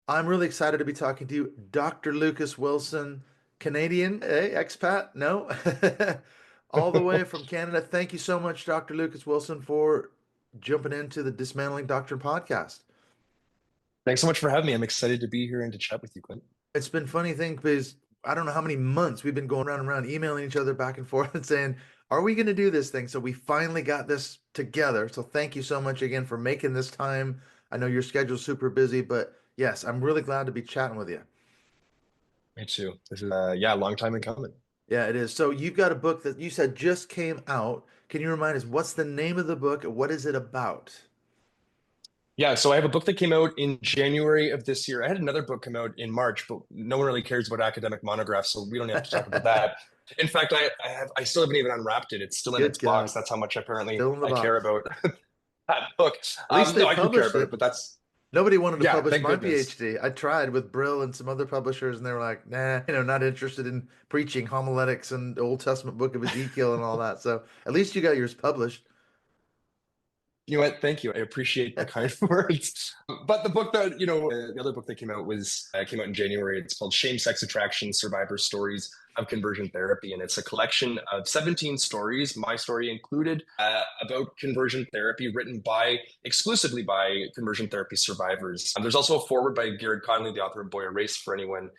I'm really excited to be talking to you, Dr. Lucas Wilson, Canadian, expat? No, all the way from Canada. Thank you so much, Dr. Lucas Wilson, for jumping into the Dismantling Doctrine podcast. Thanks so much for having me. I'm excited to be here and to chat with you, Clint. It's been funny thing because I don't know how many months we've been going around and around emailing each other back and forth and saying, are we going to do this thing? So we finally got this together. So thank you so much again for making this time. I know your schedule's super busy, but yes, I'm really glad to be chatting with you. Me too. This is a long time in coming. Yeah, it is. So you've got a book that you said just came out. Can you remind us what's the name of the book? What is it about? Yeah, so I have a book that came out in January of this year. I had another book come out in March, but no one really cares about academic monographs, so we don't have to talk about that. In fact, I still haven't even unwrapped it. It's still in Good its box. God. That's how much apparently Still in the I care box. about that book. At least they No, I do care published about it, it. but that's Nobody wanted to yeah, publish thank my goodness. PhD. I tried with Brill and some other publishers, and they were like, nah, not interested in preaching homiletics and the Old Testament book of Ezekiel and all that. So at least you got yours published. You know what? Thank you. I appreciate the kind words. But the book that, the other book that came out in January. It's called Shame, Sex, Attraction, Survivor Stories of Conversion Therapy. And it's a collection of 17 stories, my story included, about conversion therapy written exclusively by conversion therapy survivors. There's also a foreword by Garrett Conley, the author of Boy Erased, for anyone,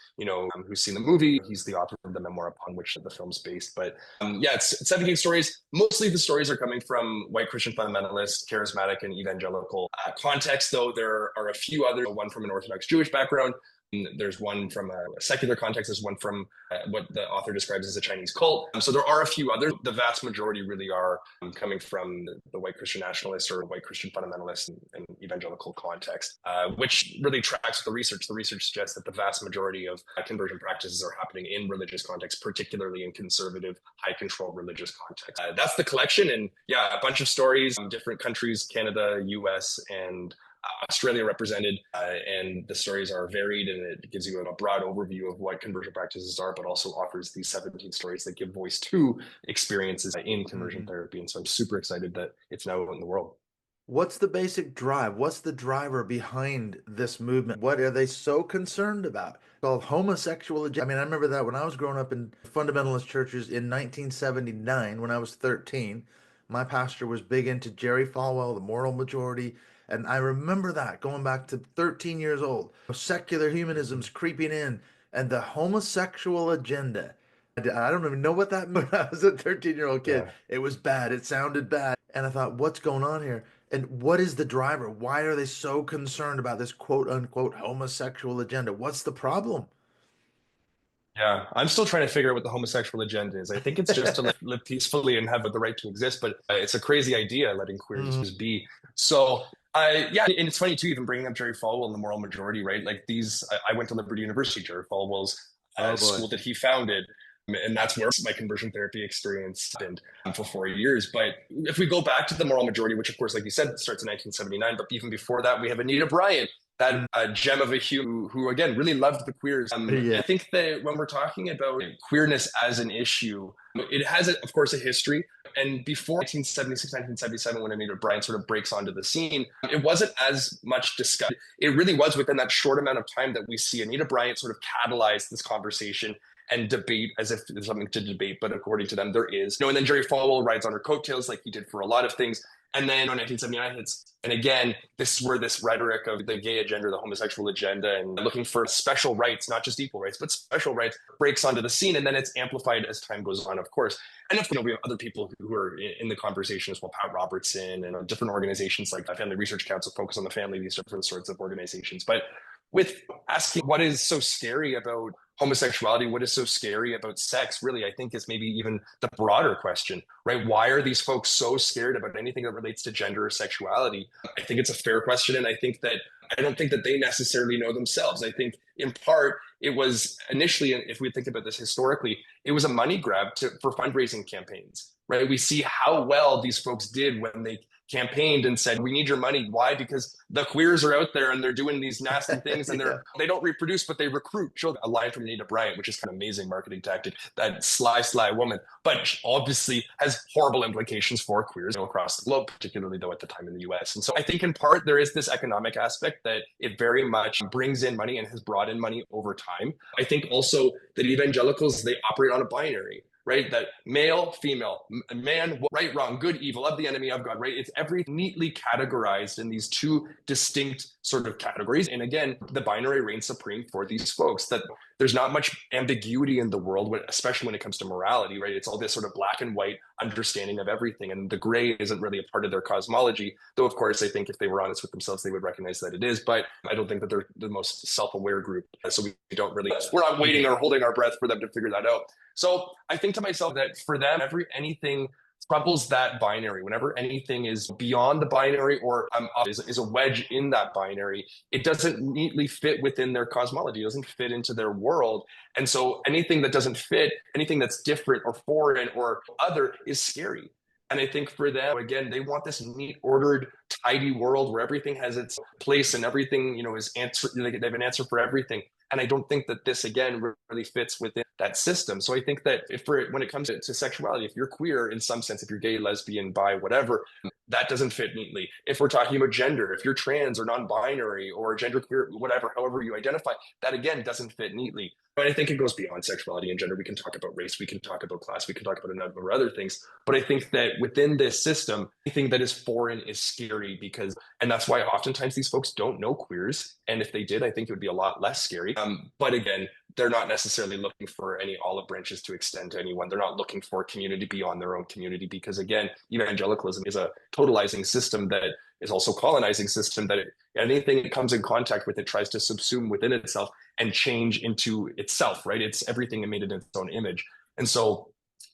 who's seen the movie. He's the author of the memoir upon which the film's based. But yeah, it's 17 stories. Mostly the stories are coming from white Christian fundamentalists, charismatic and evangelical context, though there are a few others, one from an Orthodox Jewish background. There's one from a secular context. There's one from what the author describes as a Chinese cult. So there are a few others. The vast majority really are coming from the white Christian nationalists or white Christian fundamentalists and evangelical context, which really tracks with the research. The research suggests that the vast majority of conversion practices are happening in religious context, particularly in conservative, high control religious context. That's the collection. And yeah, a bunch of stories, different countries, Canada, US, and Australia represented, and the stories are varied, and it gives you a broad overview of what conversion practices are, but also offers these 17 stories that give voice to experiences in conversion Mhm. therapy. And so I'm super excited that it's now out in the world. What's the basic drive? What's the driver behind this movement? What are they so concerned about? Called homosexual. I mean, I remember that when I was growing up in fundamentalist churches in 1979, when I was 13, my pastor was big into Jerry Falwell, the moral majority. And I remember that going back to 13 years old. Secular humanism's creeping in and the homosexual agenda. I don't even know what that meant when I was a 13-year-old kid. Yeah. It was bad. It sounded bad. And I thought, what's going on here? And what is the driver? Why are they so concerned about this quote unquote homosexual agenda? What's the problem? Yeah, I'm still trying to figure out what the homosexual agenda is. I think it's just to live peacefully and have the right to exist, but it's a crazy idea letting queers Mhm. just be. So, yeah, and it's funny too, even bringing up Jerry Falwell and the moral majority, right? Like I went to Liberty University, Jerry Falwell's Oh boy. school that he founded, and that's where my conversion therapy experience happened for 4 years. But if we go back to the moral majority, which of course, like you said, starts in 1979, but even before that, we have Anita Bryant, that Mm, gem of a human who again really loved the queers. I yeah. think that when we're talking about queerness as an issue, it has, of course, a history. And before 1976, 1977, when Anita Bryant sort of breaks onto the scene, it wasn't as much discussed. It really was within that short amount of time that we see Anita Bryant sort of catalyze this conversation and debate as if there's something to debate, but according to them, there is. And then Jerry Falwell rides on her coattails like he did for a lot of things. And then in 1979 hits, and again, this is where this rhetoric of the gay agenda, the homosexual agenda, and looking for special rights, not just equal rights, but special rights, breaks onto the scene, and then it's amplified as time goes on, of course. And we have other people who are in the conversation as well, Pat Robertson, and different organizations like Family Research Council, Focus on the Family, these different sorts of organizations. But with asking what is so scary about homosexuality, what is so scary about sex, really, I think is maybe even the broader question, right? Why are these folks so scared about anything that relates to gender or sexuality? I think it's a fair question. And I don't think that they necessarily know themselves. I think in part, it was initially, if we think about this historically, it was a money grab for fundraising campaigns, right? We see how well these folks did when they campaigned and said, we need your money. Why? Because the queers are out there and they're doing these nasty things and Yeah. they don't reproduce, but they recruit. Show a line from Anita Bryant, which is kind of amazing marketing tactic, that sly woman, but obviously has horrible implications for queers across the globe, particularly though at the time in the US. And so I think in part there is this economic aspect that it very much brings in money and has brought in money over time. I think also that evangelicals, they operate on a binary, right? That male, female, man, right, wrong, good, evil, of the enemy, of God, right? It's every neatly categorized in these two distinct sort of categories. And again, the binary reigns supreme for these folks, that there's not much ambiguity in the world, especially when it comes to morality, right? It's all this sort of black and white understanding of everything. And the gray isn't really a part of their cosmology, though, of course, I think if they were honest with themselves, they would recognize that it is. But I don't think that they're the most self-aware group. So we don't really, we're not waiting or holding our breath for them to figure that out. So I think to myself that for them, anything troubles that binary, whenever anything is beyond the binary or is a wedge in that binary, it doesn't neatly fit within their cosmology, it doesn't fit into their world. And so anything that doesn't fit, anything that's different or foreign or other is scary. And I think for them, again, they want this neat, ordered, tidy world where everything has its place and everything, is answer. They have an answer for everything. And I don't think that this, again, really fits within that system. So I think that when it comes to sexuality, if you're queer in some sense, if you're gay, lesbian, bi, whatever, that doesn't fit neatly. If we're talking about gender, if you're trans or non-binary or genderqueer, whatever, however you identify, that again doesn't fit neatly. But I think it goes beyond sexuality and gender. We can talk about race, we can talk about class, we can talk about a number of other things. But I think that within this system, anything that is foreign is scary and that's why oftentimes these folks don't know queers. And if they did, I think it would be a lot less scary. But again, they're not necessarily looking for any olive branches to extend to anyone. They're not looking for community beyond their own community because, again, evangelicalism is a totalizing system that is also colonizing system that anything it comes in contact with, it tries to subsume within itself and change into itself, right? It's everything made in its own image. And so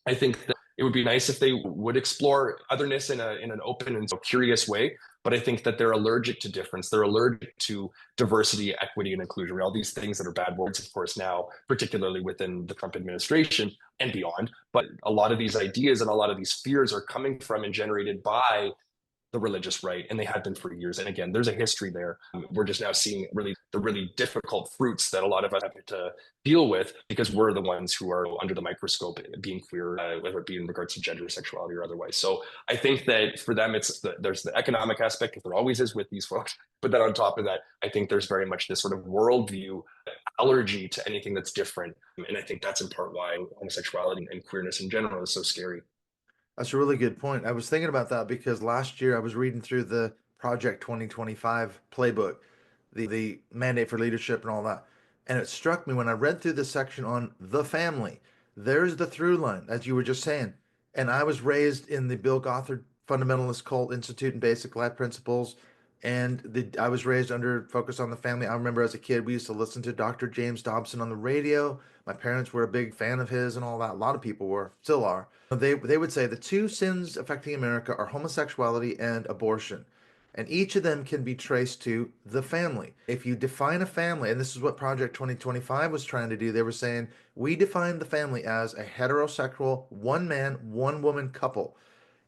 I think that it would be nice if they would explore otherness in an open and curious way. But I think that they're allergic to difference. They're allergic to diversity, equity, and inclusion, all these things that are bad words, of course, now, particularly within the Trump administration and beyond. But a lot of these ideas and a lot of these fears are coming from and generated by the religious right, and they had been for years. And again, there's a history there. We're just now seeing the really difficult fruits that a lot of us have to deal with because we're the ones who are under the microscope being queer, whether it be in regards to gender, sexuality, or otherwise. So I think that for them, there's the economic aspect, if there always is with these folks. But then on top of that, I think there's very much this sort of worldview allergy to anything that's different. And I think that's in part why homosexuality and queerness in general is so scary. That's a really good point. I was thinking about that because last year I was reading through the Project 2025 playbook, the mandate for leadership and all that. And it struck me when I read through the section on the family, there's the through line, as you were just saying. And I was raised in the Bill Gothard Fundamentalist Cult Institute and Basic Life Principles. And I was raised under focus on the family. I remember as a kid, we used to listen to Dr. James Dobson on the radio. My parents were a big fan of his and all that. A lot of people were, still are. They would say the two sins affecting America are homosexuality and abortion. And each of them can be traced to the family. If you define a family, and this is what Project 2025 was trying to do, they were saying, we define the family as a heterosexual, one man, one woman couple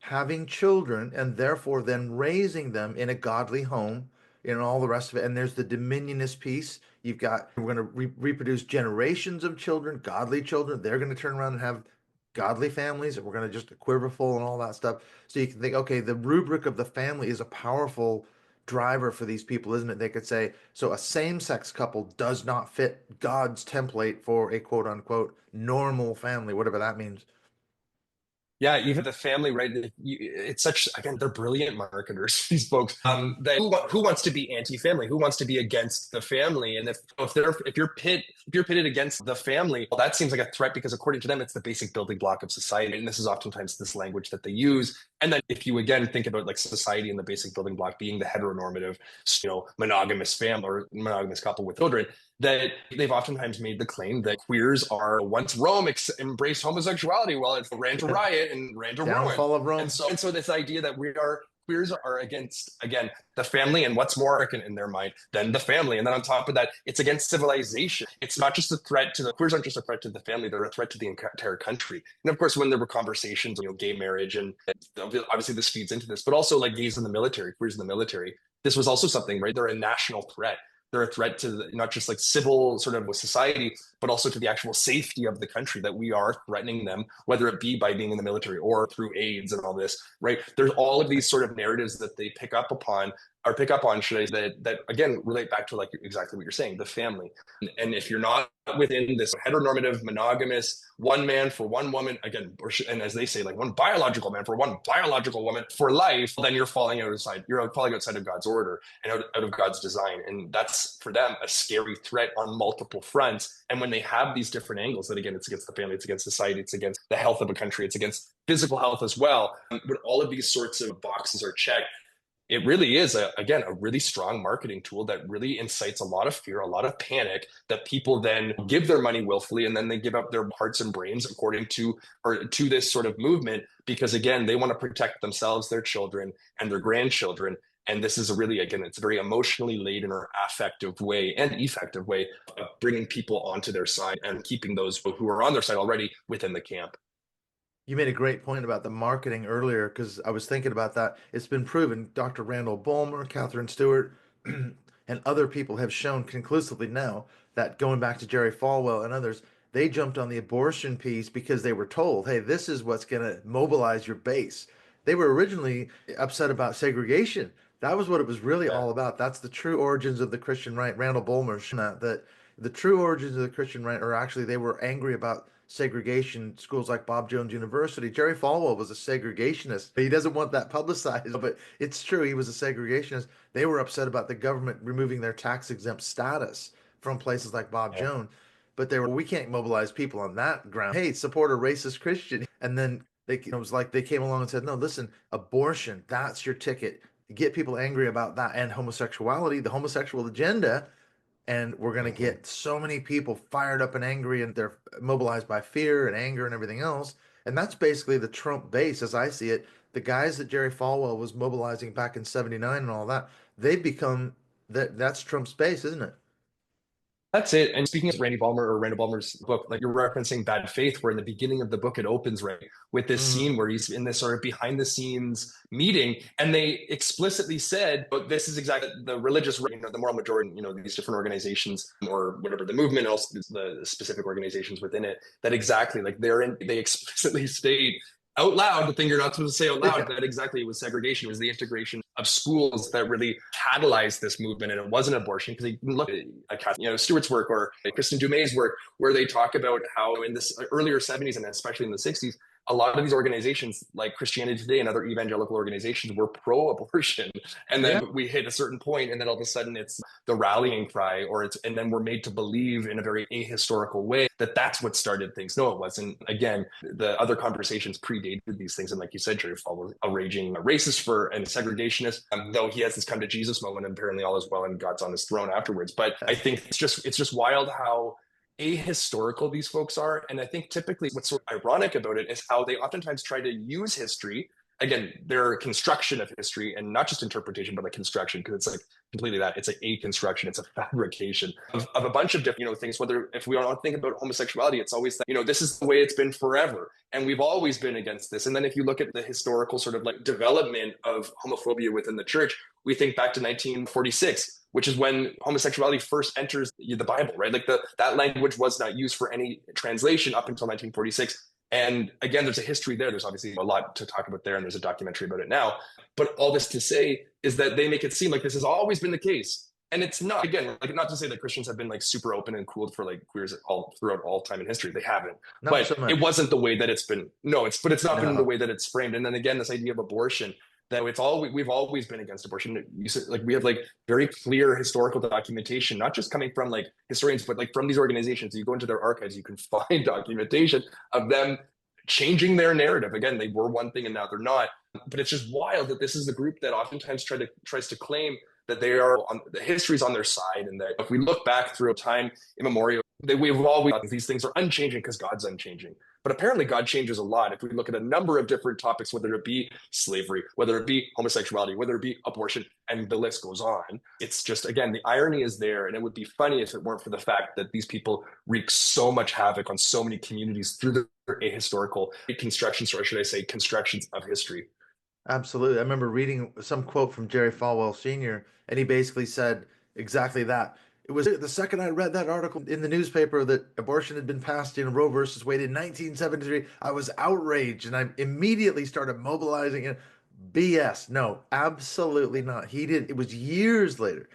having children and therefore then raising them in a godly home and all the rest of it. And there's the dominionist piece. We're going to reproduce generations of children, godly children. They're going to turn around and have godly families, and we're going to just equivocal and all that stuff. So you can think, okay, the rubric of the family is a powerful driver for these people, isn't it? They could say, so a same-sex couple does not fit God's template for a quote unquote normal family, whatever that means. Yeah, even the family, right? It's such, again, they're brilliant marketers, these folks. Who wants to be anti-family? Who wants to be against the family? And if you're pitted against the family, well, that seems like a threat because according to them, it's the basic building block of society. And this is oftentimes this language that they use. And then if you again think about like society and the basic building block being the heteronormative, monogamous family or monogamous couple with children, that they've oftentimes made the claim that queers are once Rome embraced homosexuality, well, it ran to riot and ran to ruin. Downfall of Rome. And so this idea that queers are against, again, the family and what's more American in their mind than the family. And then on top of that, it's against civilization. It's not just a threat to the queers aren't just a threat to the family, they're a threat to the entire country. And of course, when there were conversations, gay marriage, and obviously this feeds into this, but also like gays in the military, queers in the military, this was also something, right? They're a national threat. They're a threat to not just like civil sort of society, but also to the actual safety of the country, that we are threatening them, whether it be by being in the military or through AIDS and all this, right? There's all of these sort of narratives that they pick up upon, or pick up on, should I say, that again relate back to like exactly what you're saying, the family. And if you're not within this heteronormative, monogamous, one man for one woman, again, and as they say, like one biological man for one biological woman for life, then you're falling outside. You're falling outside of God's order and out of God's design, and that's for them a scary threat on multiple fronts. And when they have these different angles, that again, it's against the family, it's against society, it's against the health of a country, it's against physical health as well. When all of these sorts of boxes are checked, it really is, again, a really strong marketing tool that really incites a lot of fear, a lot of panic, that people then give their money willfully, and then they give up their hearts and brains according to, or to this sort of movement, because again, they want to protect themselves, their children, and their grandchildren. And this is a really, again, it's a very emotionally laden or affective way and effective way of bringing people onto their side and keeping those who are on their side already within the camp. You made a great point about the marketing earlier because I was thinking about that. It's been proven. Dr. Randall Bulmer, Catherine Stewart, and other people have shown conclusively now that, going back to Jerry Falwell and others, they jumped on the abortion piece because they were told, hey, this is what's going to mobilize your base. They were originally upset about segregation. That was what it was really Yeah. all about. That's the true origins of the Christian right. Randall Bulmer shown that the true origins of the Christian right are actually they were angry about segregation, schools like Bob Jones University. Jerry Falwell was a segregationist. He doesn't want that publicized, but it's true. He was a segregationist. They were upset about the government removing their tax exempt status from places like Bob Yeah. Jones. But they were, we can't mobilize people on that ground. Hey, support a racist Christian. And then it was like they came along and said, no, listen, abortion, that's your ticket. Get people angry about that and homosexuality, the homosexual agenda, and we're going to Mm-hmm. get so many people fired up and angry, and they're mobilized by fear and anger and everything else. And that's basically the Trump base as I see it. The guys that Jerry Falwell was mobilizing back in 79 and all that, they've become that's Trump's base, isn't it? That's it. And speaking of Randy Ballmer or Randall Ballmer's book, like you're referencing Bad Faith, where in the beginning of the book it opens right with this Mm, scene where he's in this sort of behind the scenes meeting, and they explicitly said, "But this is exactly the religious, the moral majority, these different organizations or whatever the movement, also the specific organizations within it, that exactly like they explicitly state." Out loud, the thing you're not supposed to say out loud, yeah, that exactly was segregation, was the integration of schools that really catalyzed this movement. And it wasn't abortion, because you can look at Stewart's work or Kristen Dumais' work, where they talk about how in this earlier 70s and especially in the 60s, a lot of these organizations like Christianity Today and other evangelical organizations were pro-abortion. And yeah. then we hit a certain point, and then all of a sudden it's the rallying cry, and then we're made to believe in a very ahistorical way that that's what started things. No, it wasn't. Again, the other conversations predated these things. And like you said, Jerry Falwell was a raging racist and segregationist, though he has this come to Jesus moment, and apparently all is well and God's on his throne afterwards. But I think it's just wild how ahistorical these folks are. And I think typically what's sort of ironic about it is how they oftentimes try to use history, again, their construction of history, and not just interpretation, but like construction, because it's like completely that. It's like a construction, it's a fabrication of a bunch of different, things. Whether if we want to think about homosexuality, it's always that, this is the way it's been forever. And we've always been against this. And then if you look at the historical sort of like development of homophobia within the church, we think back to 1946, which is when homosexuality first enters the Bible, right? Like that language was not used for any translation up until 1946. And again, there's a history there. There's obviously a lot to talk about there, and there's a documentary about it now. But all this to say is that they make it seem like this has always been the case. And it's not. Again, like not to say that Christians have been like super open and cool for like queers all throughout all time in history. They haven't. Not so But it much. wasn't the way that it's been. No, it's not been the No. way that it's framed. And then again, this idea of abortion, that we've always been against abortion. Like we have like very clear historical documentation, not just coming from like historians, but like from these organizations. You go into their archives, you can find documentation of them changing their narrative. Again, they were one thing and now they're not. But it's just wild that this is the group that oftentimes tries to claim that they are on the history's on their side, and that if we look back through time immemorial, that we've always these things are unchanging because God's unchanging. But apparently, God changes a lot. If we look at a number of different topics, whether it be slavery, whether it be homosexuality, whether it be abortion, and the list goes on, it's just, again, the irony is there. And it would be funny if it weren't for the fact that these people wreak so much havoc on so many communities through their ahistorical constructions, or should I say, constructions of history. Absolutely. I remember reading some quote from Jerry Falwell Sr., and he basically said exactly that. It was the second I read that article in the newspaper that abortion had been passed in Roe versus Wade in 1973, I was outraged and I immediately started mobilizing it. BS. No, absolutely not. He did. It was years later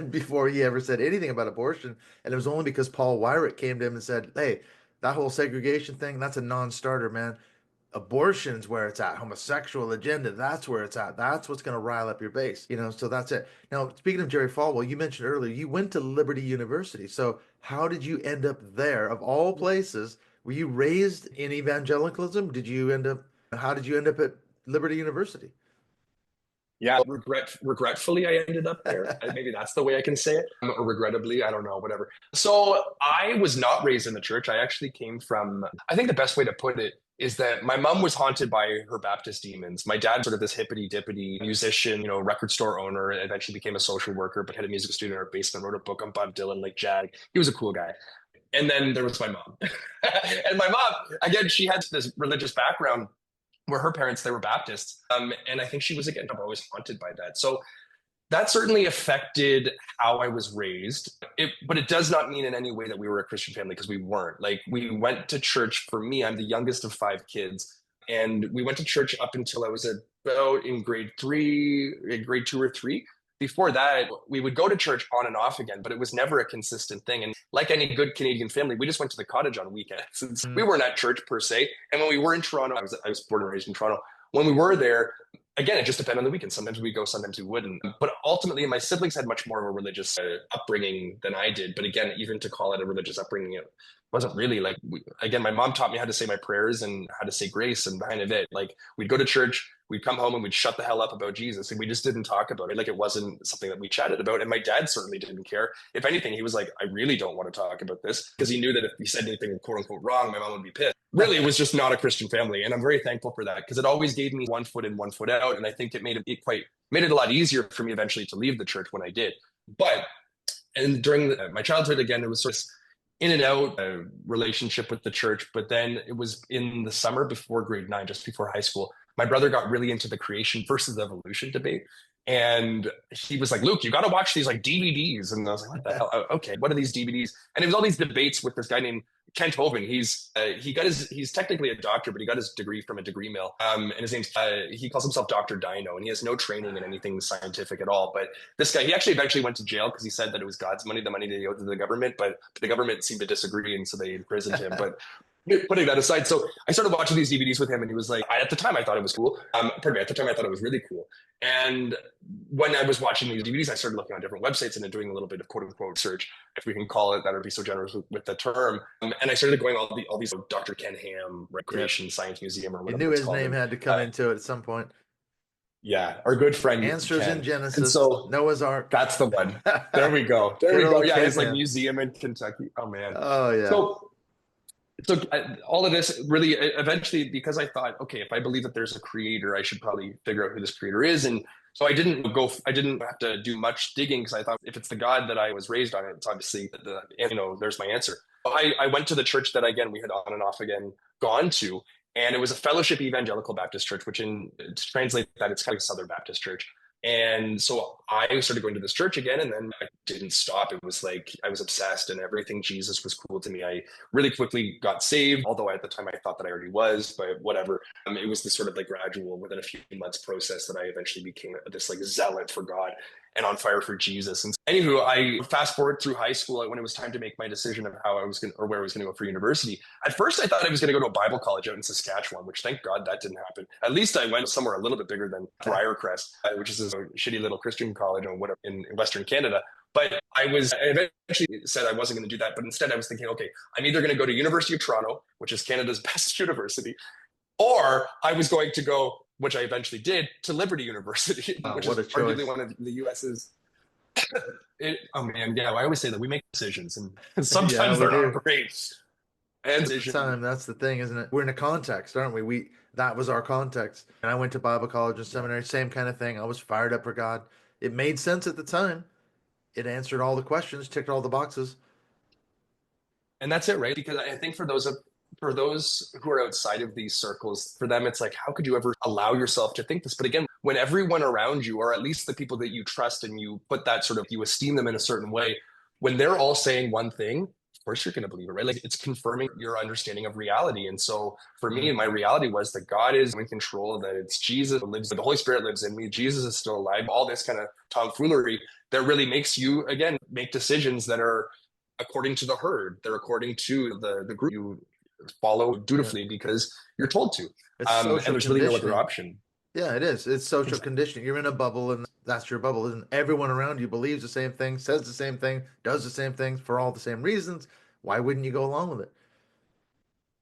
before he ever said anything about abortion. And it was only because Paul Weyrich came to him and said, hey, that whole segregation thing, that's a non-starter, man. Abortion's where it's at. Homosexual agenda, that's where it's at. That's what's going to rile up your base, so that's it. Now, speaking of Jerry Falwell, you mentioned earlier you went to Liberty University. So how did you end up there of all places? Were you raised in evangelicalism? How did you end up at Liberty University? Yeah, regretfully, I ended up there. Maybe that's the way I can say it. Or regrettably, I don't know, whatever. So I was not raised in the church. I actually came from, I think the best way to put it is that my mom was haunted by her Baptist demons. My dad, sort of this hippity dippity musician, record store owner, eventually became a social worker, but had a music studio in our basement, wrote a book on Bob Dylan, like Jag. He was a cool guy. And then there was my mom. And my mom, again, she had this religious background where her parents, they were Baptists. And I think she was, again, always haunted by that. So that certainly affected how I was raised. But it does not mean in any way that we were a Christian family, because we weren't. Like, we went to church. For me, I'm the youngest of 5 kids. And we went to church up until I was about in grade 2 or 3. Before that, we would go to church on and off again, but it was never a consistent thing. And like any good Canadian family, we just went to the cottage on weekends. Since we weren't at church per se. And when we were in Toronto, I was born and raised in Toronto. When we were there, again, it just depended on the weekend. Sometimes we'd go, sometimes we wouldn't. But ultimately, my siblings had much more of a religious upbringing than I did. But again, even to call it a religious upbringing, it wasn't really like, again, my mom taught me how to say my prayers and how to say grace, and kind of it. Like, we'd go to church, we'd come home and we'd shut the hell up about Jesus, and we just didn't talk about it. Like, it wasn't something that we chatted about. And my dad certainly didn't care. If anything, he was like, I really don't want to talk about this, because he knew that if he said anything quote unquote wrong, my mom would be pissed. Really, it was just not a Christian family. And I'm very thankful for that, because it always gave me one foot in, one foot out. And I think it made it a lot easier for me eventually to leave the church when I did. But, and during my childhood, again, it was sort of in and out relationship with the church. But then it was in the summer before grade 9, just before high school, my brother got really into the creation versus evolution debate. And he was like, Luke, you got to watch these like DVDs. And I was like, what the hell? Okay, what are these DVDs? And it was all these debates with this guy named Kent Hovind. He's technically a doctor, but he got his degree from a degree mill. And his name's he calls himself Dr. Dino, and he has no training in anything scientific at all. But this guy, he actually eventually went to jail because he said that it was God's money, the money that he owed to the government. But the government seemed to disagree, and so they imprisoned him. But putting that aside, so I started watching these DVDs with him, and he was like, at the time I thought it was cool. Pardon me, at the time I thought it was really cool. And when I was watching these DVDs, I started looking on different websites and then doing a little bit of quote unquote search, if we can call it that, or be so generous with the term. And I started going all these Dr. Ken Ham Recreation Science Museum, or You whatever knew it's his called. name had to come into it at some point. Yeah, our good friend Answers Ken. in Genesis, and so Noah's Ark. that's the one. There we go. There we go. Yeah, his like museum in Kentucky. Oh man. Oh yeah. So all of this really eventually, because I thought, okay, if I believe that there's a creator, I should probably figure out who this creator is. And so I didn't have to do much digging, because I thought, if it's the God that I was raised on, it's obviously there's my answer. I went to the church that, again, we had on and off again gone to, and it was a Fellowship Evangelical Baptist Church, which to translate that, it's kind of a Southern Baptist church. And so I started going to this church again, and then I didn't stop. It was like I was obsessed, and everything Jesus was cool to me. I really quickly got saved, although at the time I thought that I already was, but whatever. It was this sort of like gradual, within a few months process, that I eventually became this like zealot for God and on fire for Jesus. And anywho, I fast forward through high school, when it was time to make my decision of how I was going, or where I was going to go for university. At first, I thought I was going to go to a Bible college out in Saskatchewan, which thank God that didn't happen. At least I went somewhere a little bit bigger than Briarcrest, which is a shitty little Christian college or whatever in Western Canada. But I eventually said I wasn't going to do that. But instead, I was thinking, okay, I'm either going to go to University of Toronto, which is Canada's best university, or I was going to go, which I eventually did, to Liberty University, which is arguably one of the US's. Oh man, yeah. I always say that we make decisions, and sometimes they're not great. and At the decision. time, that's the thing, isn't it? We're in a context, aren't we? That was our context. And I went to Bible college and Yeah. seminary, same kind of thing. I was fired up for God. It made sense at the time. It answered all the questions, ticked all the boxes. And that's it, right? Because I think for those who are outside of these circles, for them it's like, how could you ever allow yourself to think this? But again, when everyone around you, or at least the people that you trust and you put that sort of, you esteem them in a certain way, when they're all saying one thing, of course you're going to believe it, right? Like it's confirming your understanding of reality. And so for me, Mm, my reality was that God is in control, that it's Jesus who lives, the Holy Spirit lives in me, Jesus is still alive, all this kind of tomfoolery that really makes you, again, make decisions that are according to the herd. They're according to the group you follow yeah. dutifully because you're told to. It's And social there's really no other conditioning. option. Yeah, it is. It's social Exactly. conditioning. You're in a bubble, and that's your bubble. And everyone around you believes the same thing, says the same thing, does the same things for all the same reasons. Why wouldn't you go along with it?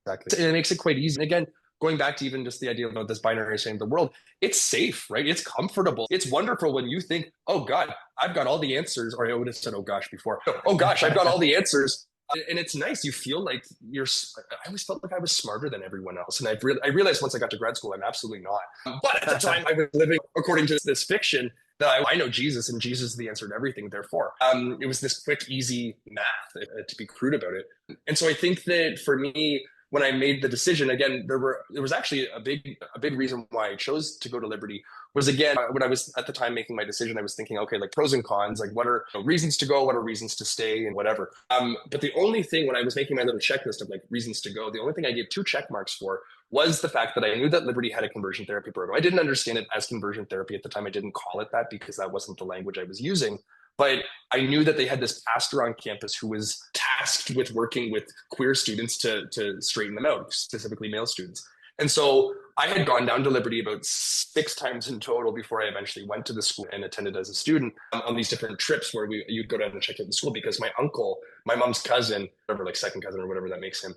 And it makes it quite easy. And again, going back to even just the idea of this binary saying the world, it's safe, right? It's comfortable. It's wonderful when you think, oh God, I've got all the answers. Or I would have said, oh gosh, before. Oh gosh, I've got all the answers. And it's nice. You feel like I always felt like I was smarter than everyone else. And I realized once I got to grad school, I'm absolutely not. But at the time, I was living according to this fiction that I know Jesus and Jesus is the answer to everything. Therefore, it was this quick, easy math, to be crude about it. And so I think that for me, when I made the decision, again, there was actually a big reason why I chose to go to Liberty was again when I was at the time making my decision, I was thinking, okay, like pros and cons, like what are reasons to go, what are reasons to stay, and whatever. But the only thing when I was making my little checklist of like reasons to go, the only thing I gave two check marks for was the fact that I knew that Liberty had a conversion therapy program. I didn't understand it as conversion therapy at the time. I didn't call it that because that wasn't the language I was using. But I knew that they had this pastor on campus who was tasked with working with queer students to straighten them out, specifically male students. And so I had gone down to Liberty about 6 times in total before I eventually went to the school and attended as a student on these different trips where you'd go down and check out the school because my uncle, my mom's cousin, whatever, like second cousin or whatever that makes him,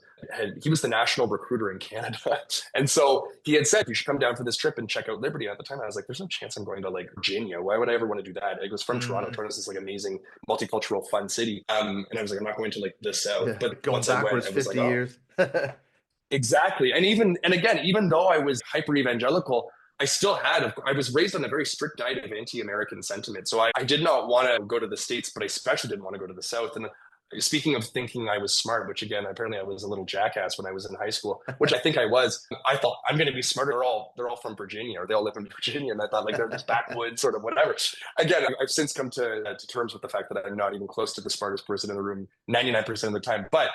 he was the national recruiter in Canada. And so he had said, you should come down for this trip and check out Liberty. And at the time, I was like, there's no chance I'm going to like Virginia. Why would I ever want to do that? It was from Toronto. Mm, Toronto's this like amazing multicultural fun city. And I was like, I'm not going to like the South. yeah, But going once I went, backwards I was like, 50 oh, years. exactly. And again, even though I was hyper evangelical, I was raised on a very strict diet of anti-American sentiment. So I did not want to go to the States, but I especially didn't want to go to the South. And speaking of thinking I was smart, which again, apparently I was a little jackass when I was in high school, which I think I was. I thought I'm going to be smarter. They're all from Virginia, or they all live in Virginia, and I thought like they're just backwoods, sort of whatever. Again, I've since come to terms with the fact that I'm not even close to the smartest person in the room 99% of the time. But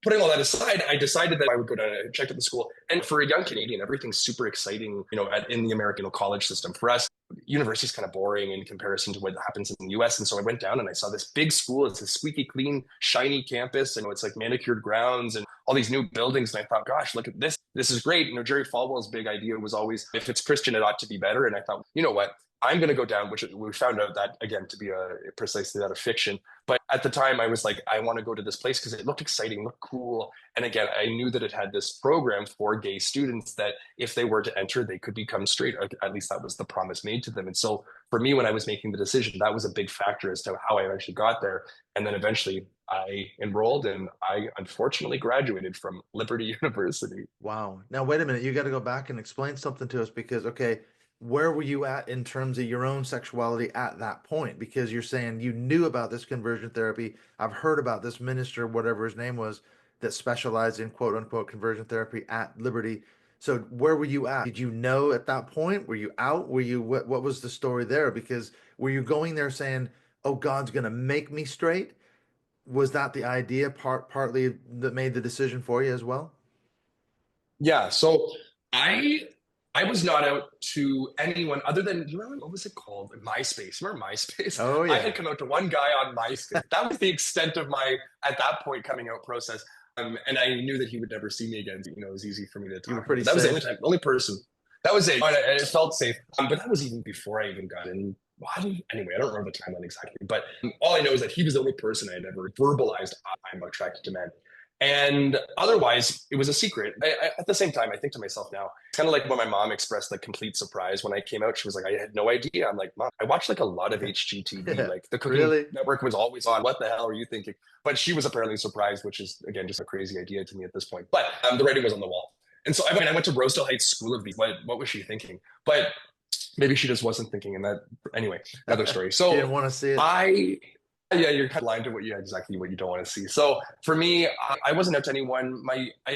putting all that aside, I decided that I would go down and check out the school. And for a young Canadian, everything's super exciting, in the American college system. For us, university is kind of boring in comparison to what happens in the US. And so I went down and I saw this big school. It's a squeaky clean, shiny campus. And it's like manicured grounds and all these new buildings. And I thought, gosh, look at this. This is great. Jerry Falwell's big idea was always, if it's Christian, it ought to be better. And I thought, you know what? I'm going to go down, which we found out that, again, to be precisely that of fiction. But at the time, I was like, I want to go to this place because it looked exciting, looked cool. And again, I knew that it had this program for gay students that if they were to enter, they could become straight. At least that was the promise made to them. And so for me, when I was making the decision, that was a big factor as to how I eventually got there. And then eventually I enrolled and I unfortunately graduated from Liberty University. Wow. Now, wait a minute. You got to go back and explain something to us because, okay, where were you at in terms of your own sexuality at that point? Because you're saying you knew about this conversion therapy. I've heard about this minister, whatever his name was, that specialized in quote unquote conversion therapy at Liberty. So where were you at? Did you know at that point? Were you out? What was the story there? Because were you going there saying, "Oh, God's going to make me straight"? Was that the idea partly that made the decision for you as well? Yeah, so I I was not out to anyone other than, you remember what was it called? MySpace. Remember MySpace? Oh I had yeah. come out to one guy on MySpace. That was the extent of my at that point coming out process. And I knew that he would never see me again. It was easy for me to You were talk about. pretty But that was the only safe. time, the only person. That was it. It felt safe. But that was even before I even got in. Well, anyway, I don't remember the timeline exactly. But all I know is that he was the only person I had ever verbalized I'm attracted to men. And otherwise, it was a secret. At the same time, I think to myself now, it's kind of like when my mom expressed like complete surprise when I came out. She was like, I had no idea. I'm like, Mom, I watched like a lot of HGTV. Yeah. Like the Cooking Really? Network was always on. What the hell are you thinking? But she was apparently surprised, which is, again, just a crazy idea to me at this point. But the writing was on the wall. And so, I mean, I went to Rosedale Heights School of These. What was she thinking? But maybe she just wasn't thinking. And that, anyway, another story. She didn't So want to see it. I yeah, you're kind of blind to what you exactly what you don't want to see. So for me, I wasn't out to anyone.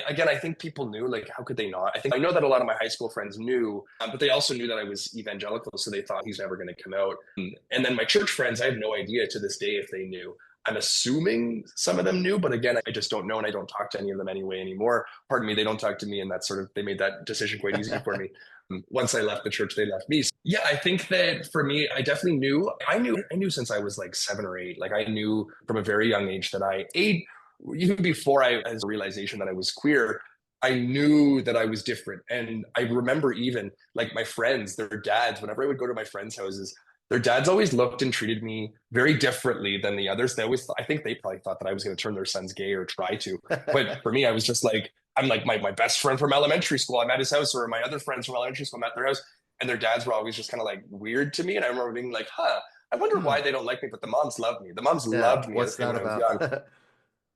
Again, I think people knew. Like, how could they not? I know that a lot of my high school friends knew, but they also knew that I was evangelical, so they thought he's never going to come out. And then my church friends, I have no idea to this day if they knew. I'm assuming some of them knew, but again, I just don't know, and I don't talk to any of them anyway anymore. Pardon me, they don't talk to me, and that's sort of they made that decision quite easy for me. Once I left the church, they left me. So, yeah, I think that for me, I definitely knew. I knew since I was like 7 or 8. Like I knew from a very young age that even before I had a realization that I was queer, I knew that I was different. And I remember even like my friends, their dads, whenever I would go to my friends' houses, their dads always looked and treated me very differently than the others. I think they probably thought that I was going to turn their sons gay or try to. But for me, I was just like, I'm like my best friend from elementary school. I'm at his house, or my other friends from elementary school. I'm at their house, and their dads were always just kind of like weird to me. And I remember being like, "Huh, I wonder why they don't like me." But the moms love me. The moms Yeah. loved me What's that when I was young. about?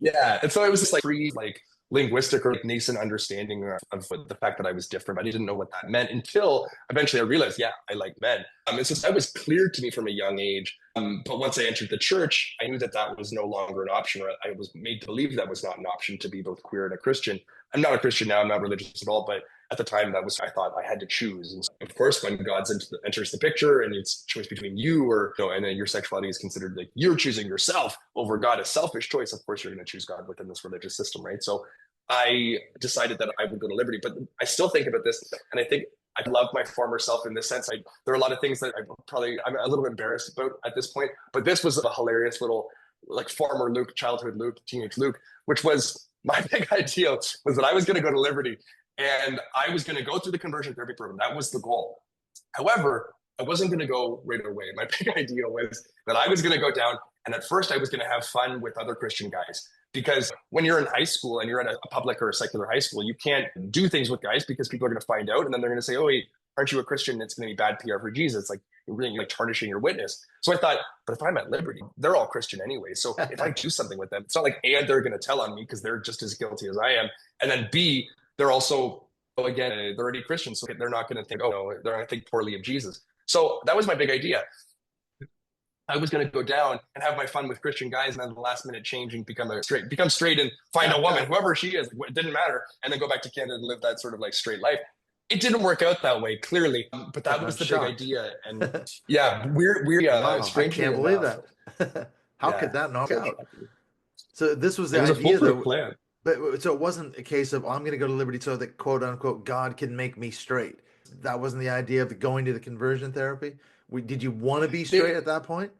Yeah, and so it was just like free, like linguistic or like nascent understanding of the fact that I was different. I didn't know what that meant until eventually I realized, yeah, I like men. And so that was clear to me from a young age. But once I entered the church, I knew that that was no longer an option, or I was made to believe that was not an option to be both queer and a Christian. I'm not a Christian now. I'm not religious at all, but at the time that was I thought I had to choose. And so, of course, when enters the picture and it's choice between you or and then your sexuality is considered like you're choosing yourself over God, a selfish choice. Of course, you're going to choose God within this religious system, right? So I decided that I would go to Liberty, but I still think about this, and I think I love my former self in this sense. There are a lot of things that I'm a little embarrassed about at this point, but this was a hilarious little like former Luke, childhood Luke, teenage Luke, which was my big idea was that I was going to go to Liberty and I was going to go through the conversion therapy program. That was the goal. However, I wasn't going to go right away. My big idea was that I was going to go down, and at first I was going to have fun with other Christian guys. Because when you're in high school and you're at a public or a secular high school, you can't do things with guys because people are going to find out, and then they're going to say, "Oh, wait, aren't you a Christian? It's going to be bad PR for Jesus." It's like you're really like tarnishing your witness. So I thought, but if I'm at Liberty, they're all Christian anyway. So if I do something with them, it's not like A, they're going to tell on me because they're just as guilty as I am, and then B, they're also again they're already Christians, so they're not going to think, oh no, they're going to think poorly of Jesus. So that was my big idea. I was going to go down and have my fun with Christian guys, and then the last minute change and become straight and find a woman, whoever she is, it didn't matter, and then go back to Canada and live that sort of like straight life. It didn't work out that way, clearly, but that was the big idea. And yeah, weird, Wow, I can't believe enough, that. How could yeah, that not out? So this was the it was a idea, foolproof though. plan. But so it wasn't a case of, oh, I'm going to go to Liberty so that quote unquote God can make me straight. That wasn't the idea of going to the conversion therapy. Did you want to be straight at that point?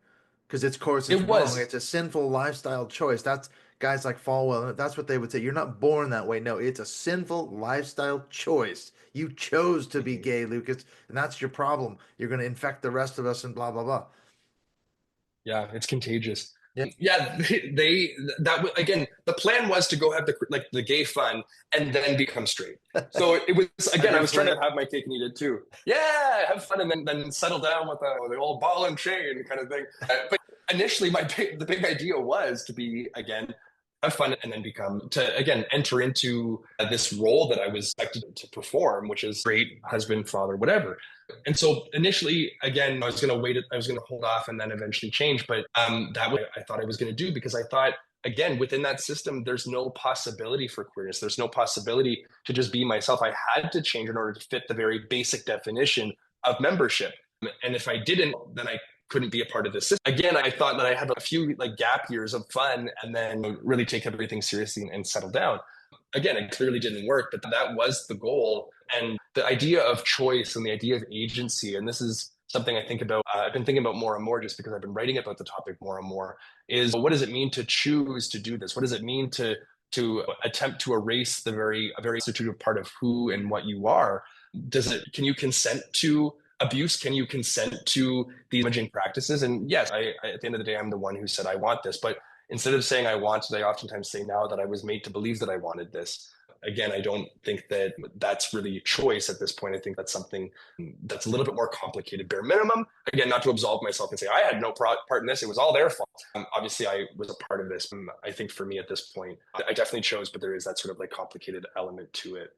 Because it's, of course, it's It wrong. was It's a sinful lifestyle choice. That's guys like Falwell. That's what they would say. You're not born that way. No, it's a sinful lifestyle choice. You chose to be gay, Lucas, and that's your problem. You're going to infect the rest of us and blah blah blah. Yeah, it's contagious. Yeah. Yeah, again, the plan was to go have the gay fun and then become straight. So it was again, I was trying to have my cake and eat it too. Yeah, have fun and then settle down with the old ball and chain kind of thing. But initially, the big idea was to be again have fun and then enter into this role that I was expected to perform, which is great husband, father, whatever. And so initially, again, I was going to wait. I was going to hold off and then eventually change. But that was what I thought I was going to do because I thought, again, within that system, there's no possibility for queerness. There's no possibility to just be myself. I had to change in order to fit the very basic definition of membership. And if I didn't, then I couldn't be a part of this system. Again, I thought that I had a few like gap years of fun and then really take everything seriously and settle down. Again, it clearly didn't work, but that was the goal. And the idea of choice and the idea of agency, and this is something I think about, I've been thinking about more and more just because I've been writing about the topic more and more, is what does it mean to choose to do this? What does it mean to attempt to erase a very constitutive part of who and what you are? Can you consent to abuse? Can you consent to these imaging practices? And yes, at the end of the day, I'm the one who said I want this, but Instead of saying I wanted, I oftentimes say now that I was made to believe that I wanted this. Again, I don't think that that's really a choice at this point. I think that's something that's a little bit more complicated. Bare minimum, again, not to absolve myself and say I had no part in this. It was all their fault. Obviously, I was a part of this. I think for me at this point, I definitely chose, but there is that sort of like complicated element to it.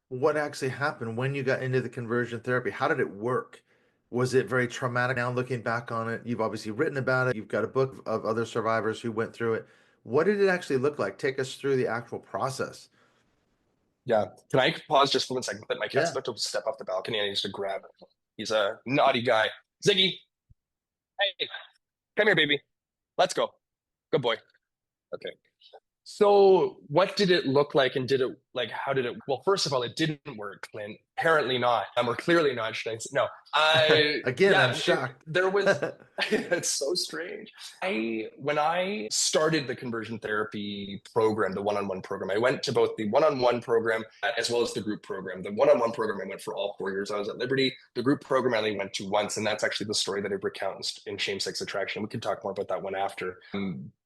What actually happened when you got into the conversion therapy? How did it work? Was it very traumatic? Now looking back on it, you've obviously written about it. You've got a book of other survivors who went through it. What did it actually look like? Take us through the actual process. Yeah. Can I pause just for 1 second? But my cat's Yeah. about to step off the balcony and I need to grab it. He's a naughty guy. Ziggy, hey, come here, baby. Let's go. Good boy. Okay. So what did it look like and did it like how did it well first of all it didn't work, Clint. Apparently not. Or clearly not, should I say. No. I Again, I'm yeah, shocked. there was it's so strange. I when I started the conversion therapy program, the one-on-one program, I went to both the one-on-one program as well as the group program. The one-on-one program I went for all 4 years I was at Liberty. The group program I only went to once, and that's actually the story that I recount in Shame, Sex, Attraction. We can talk more about that one after.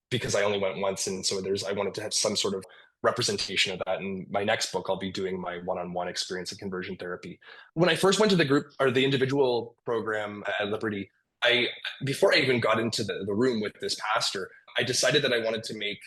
Because I only went once, and so I wanted to have some sort of representation of that. In my next book, I'll be doing my one-on-one experience of conversion therapy. When I first went to the group or the individual program at Liberty, I before I even got into the room with this pastor, I decided that I wanted to make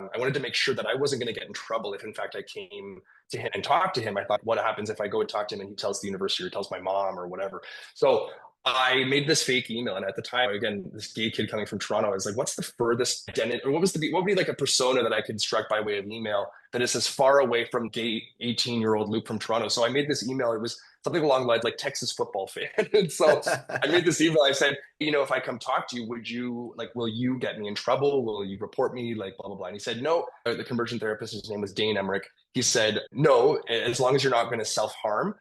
sure that I wasn't going to get in trouble if in fact I came to him and talked to him. I thought, what happens if I go and talk to him and he tells the university or tells my mom or whatever? So I made this fake email, and at the time, again, this gay kid coming from Toronto, I was like, "What's the furthest or what would be like a persona that I could construct by way of email that is as far away from gay 18-year-old Luke from Toronto?" So I made this email. It was something along the lines like Texas football fan, and so I made this email. I said, "If I come talk to you, will you get me in trouble? Will you report me? Like blah blah blah." And he said, "No." The conversion therapist, his name was Dane Emmerich. He said, "No, as long as you're not going to self harm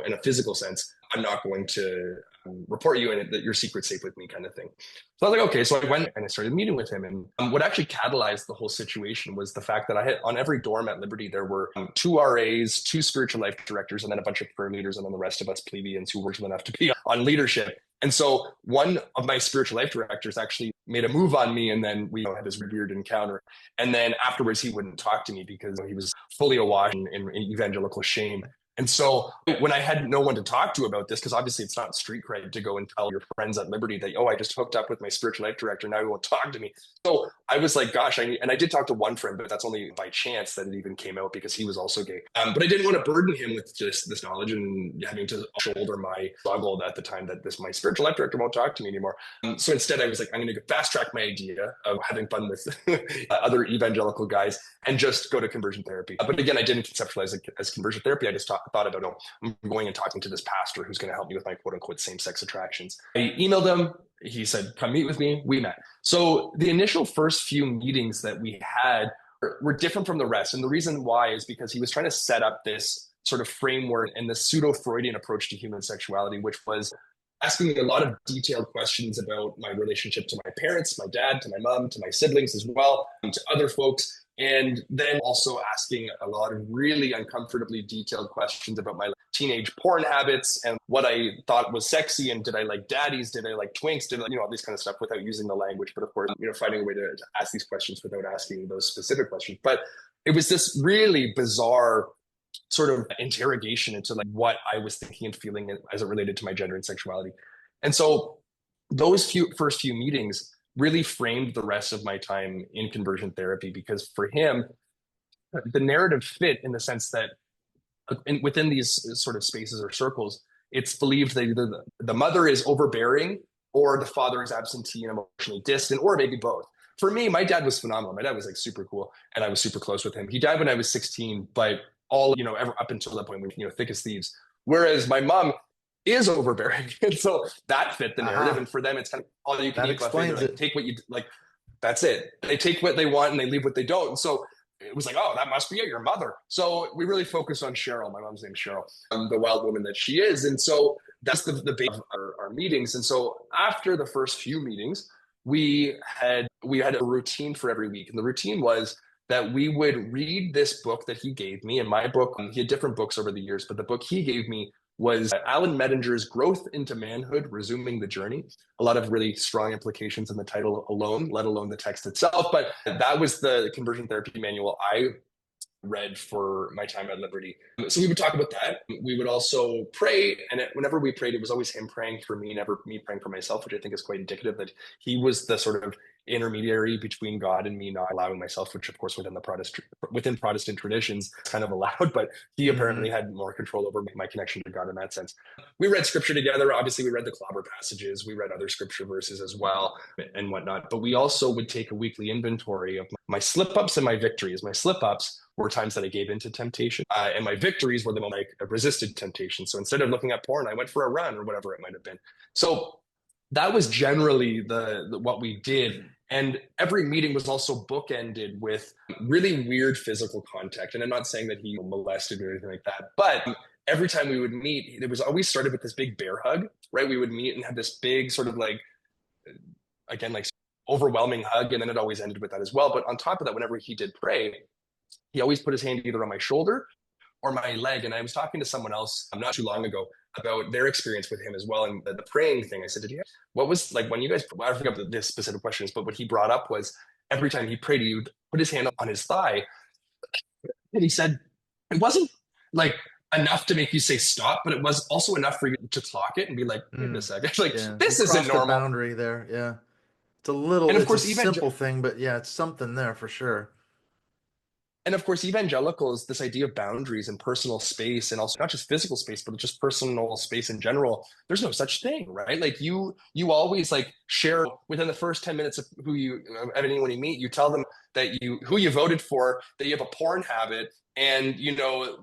in a physical sense, I'm not going to report you and that your secret's safe with me," kind of thing. So I was like, okay. So I went and I started meeting with him. And what actually catalyzed the whole situation was the fact that I had on every dorm at Liberty, there were two RAs, two spiritual life directors, and then a bunch of prayer leaders, and then the rest of us plebeians who were enough to be on leadership. And so one of my spiritual life directors actually made a move on me, and then we had this weird encounter. And then afterwards, he wouldn't talk to me because he was fully awash in evangelical shame. And so when I had no one to talk to about this, because obviously it's not street cred to go and tell your friends at Liberty that, oh, I just hooked up with my spiritual life director, now he won't talk to me. So I was like, gosh, and I did talk to one friend, but that's only by chance that it even came out because he was also gay. But I didn't want to burden him with just this knowledge and having to shoulder my struggle at the time that my spiritual life director won't talk to me anymore. So instead I was like, I'm going to fast track my idea of having fun with other evangelical guys and just go to conversion therapy. But again, I didn't conceptualize it as conversion therapy. I just thought about, no, I'm going and talking to this pastor who's going to help me with my quote unquote same sex attractions. I emailed him. He said, come meet with me. We met. So the initial first few meetings that we had were different from the rest. And the reason why is because he was trying to set up this sort of framework and the pseudo-Freudian approach to human sexuality, which was asking me a lot of detailed questions about my relationship to my parents, my dad, to my mom, to my siblings as well, to other folks. And then also asking a lot of really uncomfortably detailed questions about my teenage porn habits and what I thought was sexy. And did I like daddies? Did I like twinks? Did I, all this kind of stuff without using the language. But of course, finding a way to ask these questions without asking those specific questions. But it was this really bizarre sort of interrogation into like what I was thinking and feeling as it related to my gender and sexuality. And so those first few meetings really framed the rest of my time in conversion therapy because for him, the narrative fit in the sense that within these sort of spaces or circles, it's believed that either the mother is overbearing or the father is absentee and emotionally distant, or maybe both. For me, my dad was phenomenal. My dad was like super cool and I was super close with him. He died when I was 16, but ever up until that point, we were, thick as thieves. Whereas my mom is overbearing. And so that fit the narrative. And for them, it's kind of all you can eat buffet. Like, take what you like. That's it. They take what they want and they leave what they don't. And so it was like, oh, that must be it, your mother. So we really focused on Cheryl. My mom's name is Cheryl, the wild woman that she is. And so that's the base of our meetings. And so after the first few meetings, we had a routine for every week. And the routine was that we would read this book that he gave me. And my book, he had different books over the years, but the book he gave me was Alan Mettinger's Growth into Manhood, Resuming the Journey. A lot of really strong implications in the title alone, let alone the text itself. But that was the conversion therapy manual I read for my time at Liberty. So we would talk about that. We would also pray. And whenever we prayed, it was always him praying for me, never me praying for myself, which I think is quite indicative that he was the sort of intermediary between God and me not allowing myself, which of course within Protestant traditions is kind of allowed, but he apparently had more control over my connection to God in that sense. We read scripture together. Obviously, we read the clobber passages. We read other scripture verses as well and whatnot. But we also would take a weekly inventory of my slip-ups and my victories. My slip-ups were times that I gave into temptation. And my victories were the moment I resisted temptation. So instead of looking at porn, I went for a run or whatever it might have been. So that was generally the what we did. And every meeting was also bookended with really weird physical contact. And I'm not saying that he molested or anything like that, but every time we would meet, it was always started with this big bear hug, right? We would meet and have this big sort of like, again, like overwhelming hug. And then it always ended with that as well. But on top of that, whenever he did pray, he always put his hand either on my shoulder or my leg. And I was talking to someone else not too long ago about their experience with him as well. And the praying thing, I said, what was like when you guys, I forgot the specific questions, but what he brought up was every time he prayed, he would put his hand on his thigh. And he said, it wasn't like enough to make you say stop, but it was also enough for you to clock it and be like, wait a second, like this isn't normal. The boundary there. Yeah. And of It's a course, simple thing, but yeah, it's something there for sure. And of course, evangelicals, this idea of boundaries and personal space, and also not just physical space, but just personal space in general, there's no such thing, right? Like you always like share within the first 10 minutes of anyone you meet, you tell them that who you voted for, that you have a porn habit, and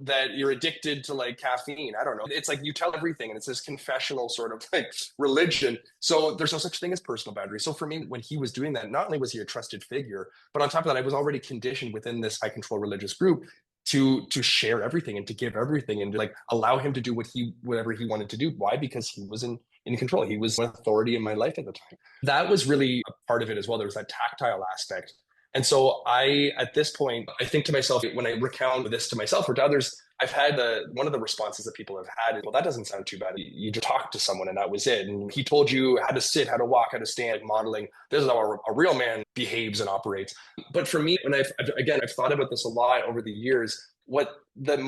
that you're addicted to like caffeine. I don't know. It's like you tell everything, and it's this confessional sort of like religion. So there's no such thing as personal boundaries. So for me, when he was doing that, not only was he a trusted figure, but on top of that, I was already conditioned within this high control religious group to share everything and to give everything and to like allow him to do whatever he wanted to do. Why? Because he was in control. He was an authority in my life at the time. That was really a part of it as well. There was that tactile aspect. And so at this point, I think to myself, when I recount this to myself or to others, I've had one of the responses that people have had is, well, that doesn't sound too bad. You just talked to someone and that was it. And he told you how to sit, how to walk, how to stand, modeling. This is how a real man behaves and operates. But for me, when I've thought about this a lot over the years, what the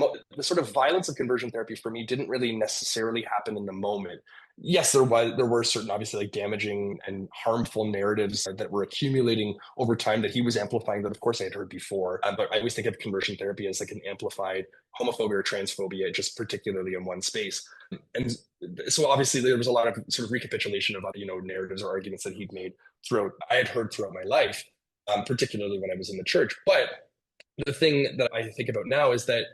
sort of violence of conversion therapy for me didn't really necessarily happen in the moment. Yes, there were certain obviously like damaging and harmful narratives that were accumulating over time that he was amplifying that of course I had heard before. But I always think of conversion therapy as like an amplified homophobia or transphobia, just particularly in one space. And so obviously there was a lot of sort of recapitulation of narratives or arguments that he'd made I had heard throughout my life, particularly when I was in the church. But the thing that I think about now is that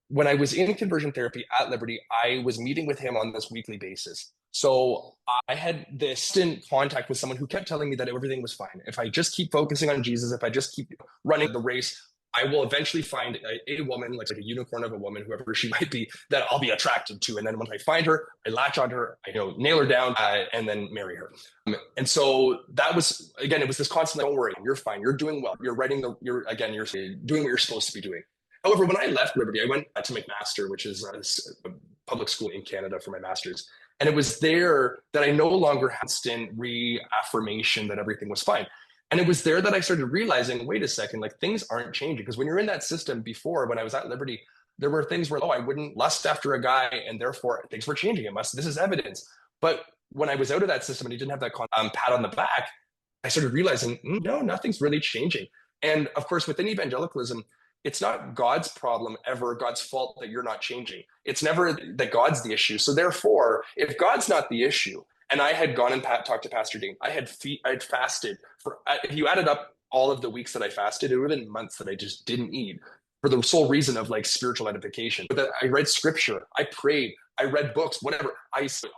when I was in conversion therapy at Liberty, I was meeting with him on this weekly basis. So I had this instant contact with someone who kept telling me that everything was fine. If I just keep focusing on Jesus, if I just keep running the race, I will eventually find a woman, like a unicorn of a woman, whoever she might be, that I'll be attracted to. And then when I find her, I latch on her, I nail her down, and then marry her. And so that was, again, it was this constant, don't worry, you're fine, you're doing well, you're you're doing what you're supposed to be doing. However, when I left Liberty, I went to McMaster, which is a public school in Canada for my master's. And it was there that I no longer had instant reaffirmation that everything was fine. And it was there that I started realizing, wait a second, like things aren't changing. Because when you're in that system before, when I was at Liberty, there were things where, I wouldn't lust after a guy and therefore things were changing. This is evidence. But when I was out of that system and he didn't have that pat on the back, I started realizing, no, nothing's really changing. And of course, within evangelicalism, it's not God's problem ever, God's fault that you're not changing. It's never that God's the issue. So therefore, if God's not the issue, and I had gone and talked to Pastor Dean, I had fasted for, if you added up all of the weeks that I fasted, it would have been months that I just didn't eat for the sole reason of like spiritual edification. But that I read scripture, I prayed, I read books, whatever.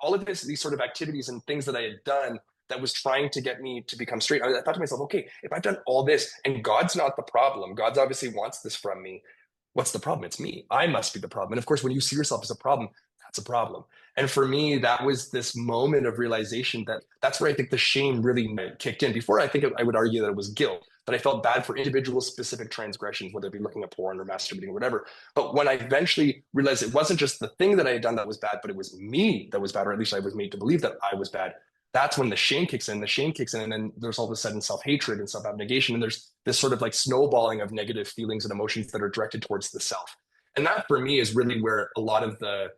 All of these sort of activities and things that I had done that was trying to get me to become straight. I thought to myself, okay, if I've done all this and God's not the problem, God obviously wants this from me. What's the problem? It's me. I must be the problem. And of course, when you see yourself as a problem, a problem. And for me, that was this moment of realization that that's where I think the shame really kicked in. Before, I think I would argue that it was guilt, that I felt bad for individual specific transgressions, whether it be looking at porn or masturbating or whatever. But when I eventually realized it wasn't just the thing that I had done that was bad, but it was me that was bad, or at least I was made to believe that I was bad. That's when the shame kicks in. The shame kicks in, and then there's all of a sudden self-hatred and self-abnegation, and there's this sort of like snowballing of negative feelings and emotions that are directed towards the self. And that for me is really where a lot of the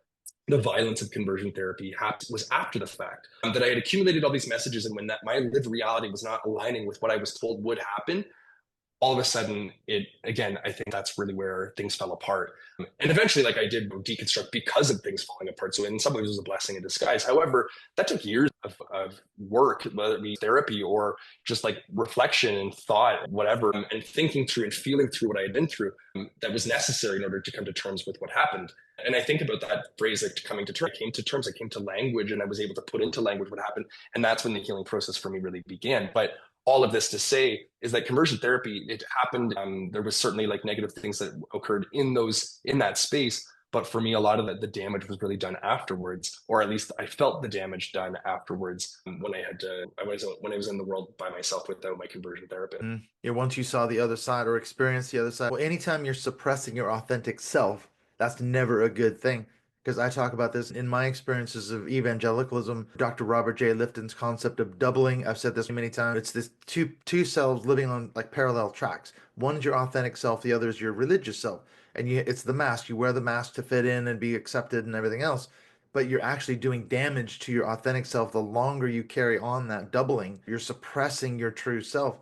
violence of conversion therapy was after the fact, that I had accumulated all these messages, and when that my lived reality was not aligning with what I was told would happen, all of a sudden it again, I think that's really where things fell apart. And eventually, like, I did deconstruct because of things falling apart, so in some ways it was a blessing in disguise. However, that took years of work, whether it be therapy or just like reflection and thought, whatever, and thinking through and feeling through what I had been through, that was necessary in order to come to terms with what happened. And I think about that phrase, like coming to terms. I came to terms, I came to language, and I was able to put into language what happened. And that's when the healing process for me really began. But all of this to say is that conversion therapy, it happened. There was certainly like negative things that occurred in that space. But for me, a lot of the damage was really done afterwards, or at least I felt the damage done afterwards when I was in the world by myself without my conversion therapist. Yeah, once you saw the other side or experienced the other side. Well, anytime you're suppressing your authentic self, that's never a good thing. Because I talk about this in my experiences of evangelicalism, Dr. Robert J. Lifton's concept of doubling. I've said this many times. It's this two selves living on like parallel tracks. One is your authentic self, the other is your religious self. And it's the mask. You wear the mask to fit in and be accepted and everything else. But you're actually doing damage to your authentic self the longer you carry on that doubling. You're suppressing your true self.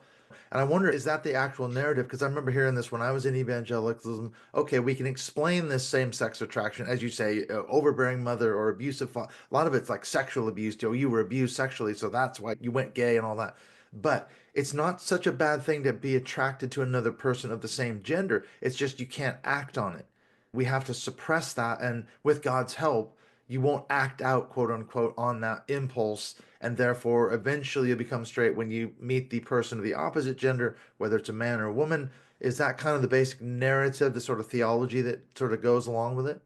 And I wonder, is that the actual narrative? Because I remember hearing this when I was in evangelicalism. Okay, we can explain this same-sex attraction, as you say, overbearing mother or abusive father. A lot of it's like sexual abuse. You were abused sexually, so that's why you went gay and all that. But it's not such a bad thing to be attracted to another person of the same gender. It's just you can't act on it. We have to suppress that, and with God's help, you won't act out, quote unquote, on that impulse, and therefore eventually you become straight when you meet the person of the opposite gender, whether it's a man or a woman. Is that kind of the basic narrative, the sort of theology that sort of goes along with it?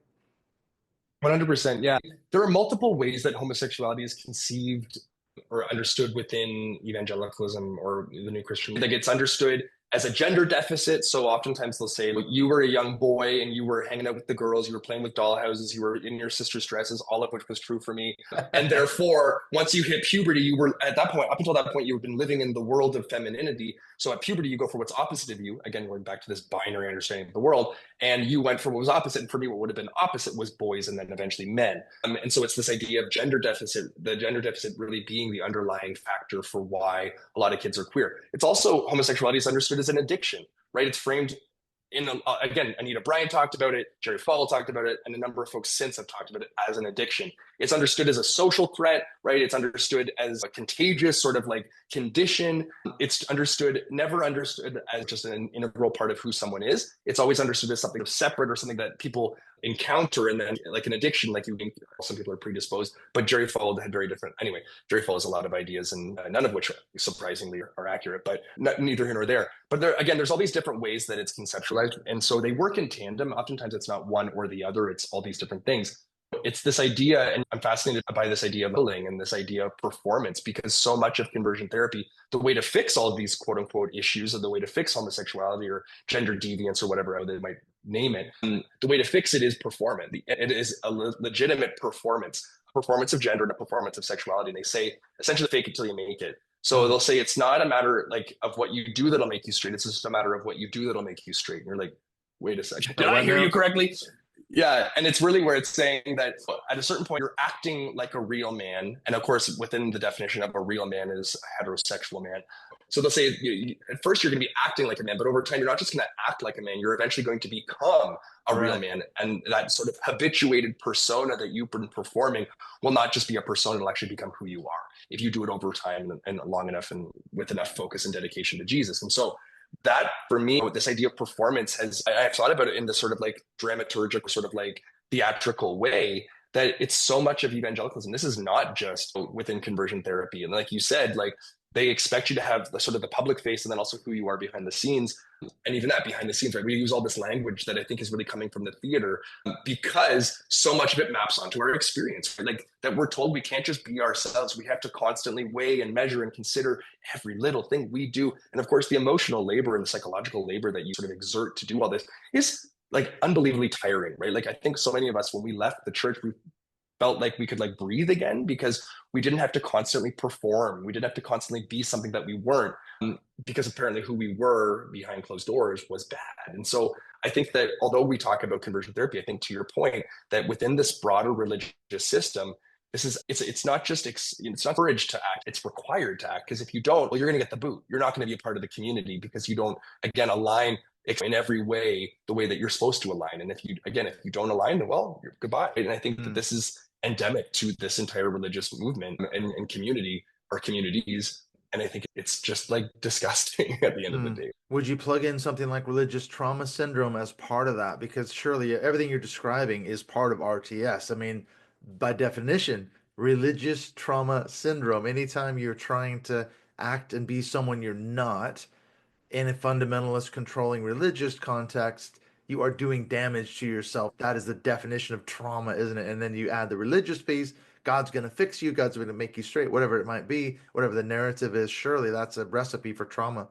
100%. Yeah. There are multiple ways that homosexuality is conceived or understood within evangelicalism or the new Christian. Like, it's understood as a gender deficit. So oftentimes they'll say, like, you were a young boy and you were hanging out with the girls, you were playing with dollhouses, you were in your sister's dresses, all of which was true for me. And therefore, once you hit puberty, you were at that point, up until that point, you've been living in the world of femininity. So at puberty, you go for what's opposite of you. Again, going back to this binary understanding of the world. And you went for what was opposite. And for me, what would have been opposite was boys and then eventually men. And so it's this idea of gender deficit, the gender deficit really being the underlying factor for why a lot of kids are queer. It's also, homosexuality is understood as an addiction, right? It's framed in, again, Anita Bryant talked about it, Jerry Falwell talked about it, and a number of folks since have talked about it as an addiction. It's understood as a social threat, right? It's understood as a contagious sort of like condition. It's never understood as just an integral part of who someone is. It's always understood as something separate or something that people encounter, and then like an addiction, like some people are predisposed. But Jerry Falwell had very different. Anyway, Jerry Falwell has a lot of ideas, and none of which surprisingly are accurate, but neither here nor there. But there's all these different ways that it's conceptualized, and so they work in tandem. Oftentimes, it's not one or the other; it's all these different things. It's this idea, and I'm fascinated by this idea of healing and this idea of performance, because so much of conversion therapy, the way to fix all of these quote unquote issues, or the way to fix homosexuality or gender deviance or whatever they might name it, the way to fix it is performance. It is a legitimate performance of gender and a performance of sexuality. And they say essentially fake it till you make it. So they'll say it's not a matter like of what you do that'll make you straight. It's just a matter of what you do that'll make you straight. And you're like, wait a second, did I hear you correctly? Yeah, and it's really where it's saying that at a certain point, you're acting like a real man. And of course, within the definition of a real man is a heterosexual man. So they'll say at first you're going to be acting like a man, but over time, you're not just going to act like a man. You're eventually going to become a real man. And that sort of habituated persona that you've been performing will not just be a persona, it'll actually become who you are if you do it over time and long enough and with enough focus and dedication to Jesus. And so that for me, this idea of performance I've thought about it in this sort of like dramaturgic, sort of like theatrical way, that it's so much of evangelicalism. This is not just within conversion therapy. And like you said, like they expect you to have the sort of the public face and then also who you are behind the scenes. And even that behind the scenes, right? We use all this language that I think is really coming from the theater because so much of it maps onto our experience, right? Like that we're told we can't just be ourselves. We have to constantly weigh and measure and consider every little thing we do. And of course, the emotional labor and the psychological labor that you sort of exert to do all this is like unbelievably tiring, right? Like I think so many of us, when we left the church, we felt like we could like breathe again because we didn't have to constantly perform. We didn't have to constantly be something that we weren't because apparently who we were behind closed doors was bad. And so I think that although we talk about conversion therapy, I think to your point that within this broader religious system, this is it's not just it's not encouraged to act, it's required to act, because if you don't, well, you're going to get the boot. You're not going to be a part of the community because you don't again align in every way the way that you're supposed to align. And if you don't align, well, you're goodbye. And I think that Mm. this is endemic to this entire religious movement and community or communities. And I think it's just like disgusting at the end of the Mm. day. Would you plug in something like religious trauma syndrome as part of that? Because surely everything you're describing is part of RTS. I mean, by definition, religious trauma syndrome, anytime you're trying to act and be someone you're not in a fundamentalist controlling religious context, you are doing damage to yourself. That is the definition of trauma, isn't it? And then you add the religious piece. God's going to fix you. God's going to make you straight, whatever it might be, whatever the narrative is. Surely that's a recipe for trauma.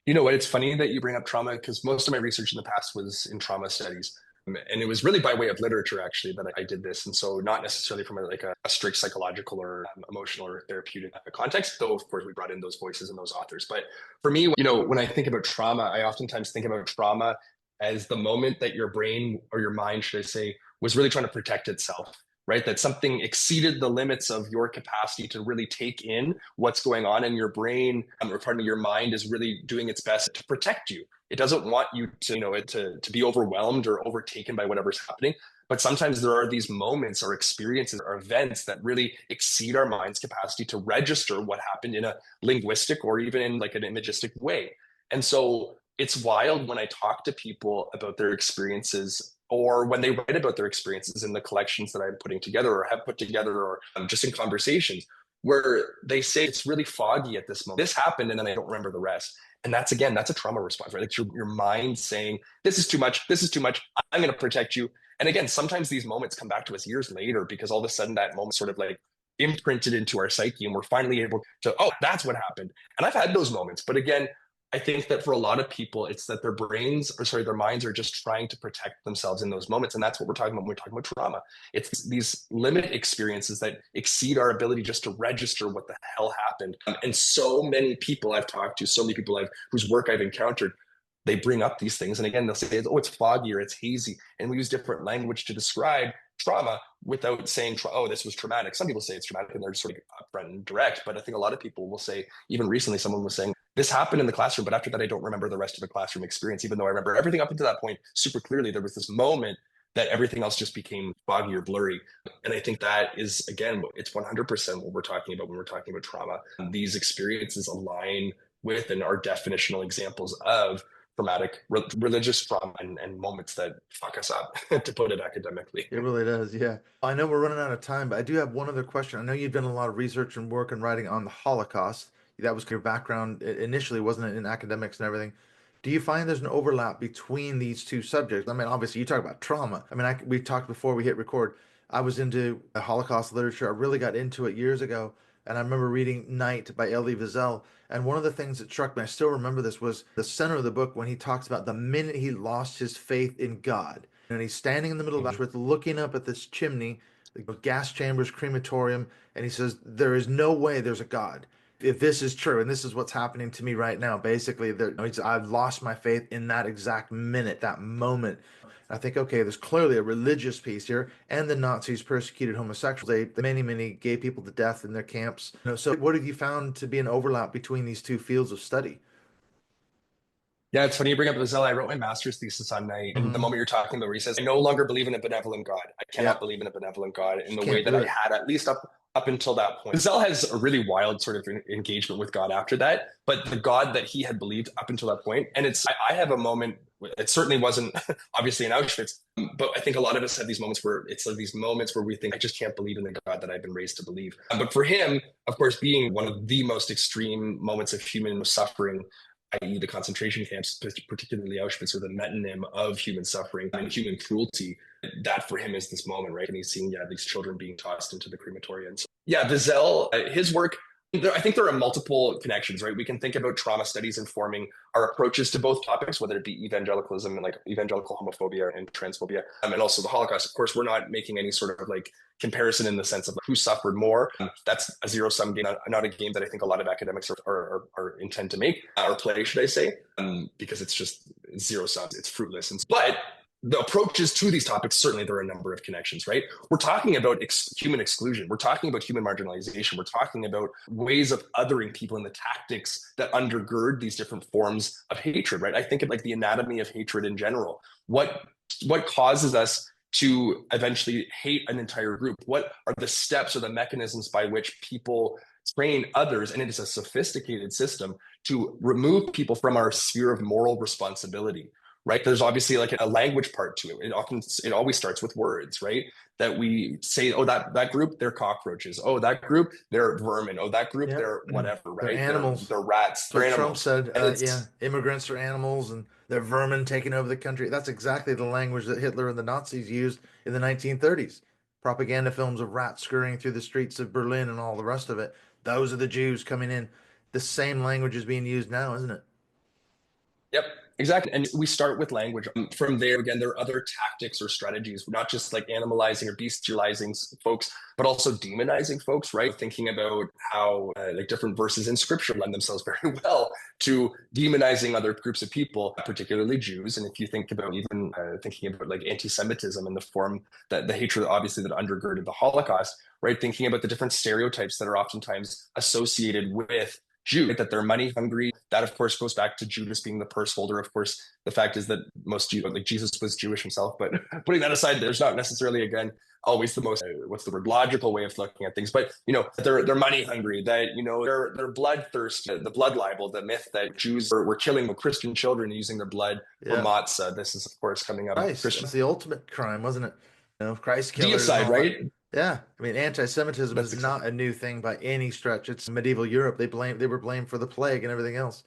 You know what? It's funny that you bring up trauma because most of my research in the past was in trauma studies. And it was really by way of literature, actually, that I did this. And so, not necessarily from a strict psychological or emotional or therapeutic context, though, of course, we brought in those voices and those authors. But for me, when I think about trauma, I oftentimes think about trauma as the moment that your brain or your mind, should I say, was really trying to protect itself, right? That something exceeded the limits of your capacity to really take in what's going on in your brain, or pardon me, your mind is really doing its best to protect you. It doesn't want you to, to be overwhelmed or overtaken by whatever's happening. But sometimes there are these moments or experiences or events that really exceed our mind's capacity to register what happened in a linguistic or even in like an imagistic way. And so it's wild when I talk to people about their experiences or when they write about their experiences in the collections that I'm putting together or have put together or just in conversations where they say it's really foggy at this moment. This happened and then I don't remember the rest. And that's again, that's a trauma response, right? It's your mind saying, this is too much, this is too much, I'm going to protect you. And again, sometimes these moments come back to us years later because all of a sudden that moment sort of like imprinted into our psyche and we're finally able to, oh, that's what happened. And I've had those moments. But again, I think that for a lot of people, it's that their minds are just trying to protect themselves in those moments. And that's what we're talking about when we're talking about trauma. It's these limited experiences that exceed our ability just to register what the hell happened. And so many people I've talked to, so many people whose work I've encountered, they bring up these things. And again, they'll say, oh, it's foggy or it's hazy. And we use different language to describe trauma without saying, oh, this was traumatic. Some people say it's traumatic and they're sort of upfront and direct. But I think a lot of people will say, even recently, someone was saying, this happened in the classroom, but after that, I don't remember the rest of the classroom experience, even though I remember everything up until that point super clearly. There was this moment that everything else just became foggy or blurry. And I think that is, again, it's 100% what we're talking about when we're talking about trauma. These experiences align with and are definitional examples of traumatic religious trauma and moments that fuck us up, to put it academically. It really does, yeah. I know we're running out of time, but I do have one other question. I know you've done a lot of research and work and writing on the Holocaust. That was your background initially, wasn't it, in academics and everything? Do you find there's an overlap between these two subjects? I mean, obviously, you talk about trauma. I mean, we talked before we hit record. I was into Holocaust literature. I really got into it years ago, and I remember reading Night by Elie Wiesel. And one of the things that struck me, I still remember this, was the center of the book when he talks about the minute he lost his faith in God. And he's standing in the middle of Mhm. Auschwitz looking up at this chimney, the gas chambers, crematorium, and he says, there is no way there's a God. If this is true, and this is what's happening to me right now, basically, I've lost my faith in that exact minute, that moment. I think, okay, there's clearly a religious piece here, and the Nazis persecuted homosexuals. Many, many gay people to death in their camps. So, what have you found to be an overlap between these two fields of study? Yeah, it's funny you bring up Lizelle. I wrote my master's thesis on Night, and the Hmm. moment you're talking about where he says, I no longer believe in a benevolent God. I Yeah, cannot believe in a benevolent God in just the way can't that do I it. had, at least up until that point. Zell has a really wild sort of engagement with God after that, but the God that he had believed up until that point, and I have a moment, it certainly wasn't obviously in Auschwitz, but I think a lot of us have these moments where it's like these moments where we think, I just can't believe in the God that I've been raised to believe. But for him, of course, being one of the most extreme moments of human suffering, i.e. the concentration camps, particularly Auschwitz, or the metonym of human suffering and human cruelty, that for him is this moment, right? And he's seeing, these children being tossed into the crematorium. So, Wiesel, his work, I think there are multiple connections, right? We can think about trauma studies informing our approaches to both topics, whether it be evangelicalism and like evangelical homophobia and transphobia, and also the Holocaust. Of course, we're not making any sort of like comparison in the sense of who suffered more. That's a zero-sum game, not a game that I think a lot of academics are intend to make or play, should I say, because it's just zero-sum, it's fruitless. But the approaches to these topics, certainly there are a number of connections, right? We're talking about human exclusion. We're talking about human marginalization. We're talking about ways of othering people and the tactics that undergird these different forms of hatred, right? I think of like the anatomy of hatred in general. What causes us to eventually hate an entire group? What are the steps or the mechanisms by which people train others? And it is a sophisticated system to remove people from our sphere of moral responsibility. Right? There's obviously like a language part to it. It always starts with words, right? That we say, oh, that group, they're cockroaches. Oh, that group, they're vermin. Oh, that group, they're whatever, right? They're animals. They're rats. That's They're what Trump animals. said. Immigrants are animals and they're vermin taking over the country. That's exactly the language that Hitler and the Nazis used in the 1930s. Propaganda films of rats scurrying through the streets of Berlin and all the rest of it. Those are the Jews coming in. The same language is being used now, isn't it? Yep, exactly. And we start with language. From there, again, there are other tactics or strategies. We're not just like animalizing or bestializing folks, but also demonizing folks, right? Thinking about how like different verses in scripture lend themselves very well to demonizing other groups of people, particularly Jews. And if you think about even thinking about like anti-Semitism and the form that the hatred, obviously, that undergirded the Holocaust, right? Thinking about the different stereotypes that are oftentimes associated with Jew, right? That they're money hungry. That, of course, goes back to Judas being the purse holder. Of course, the fact is that most Jews, like Jesus was Jewish himself, but putting that aside, there's not necessarily, again, always the most, what's the word, logical way of looking at things. But, they're money hungry, that, they're bloodthirst, the blood libel, the myth that Jews were killing Christian children using their blood for matzah. This is, of course, coming up. Christ, Christian. it's the ultimate crime, wasn't it? Christ killers. Deicide, right? Yeah, I mean, anti-Semitism is not a new thing by any stretch. It's medieval Europe. They were blamed for the plague and everything else.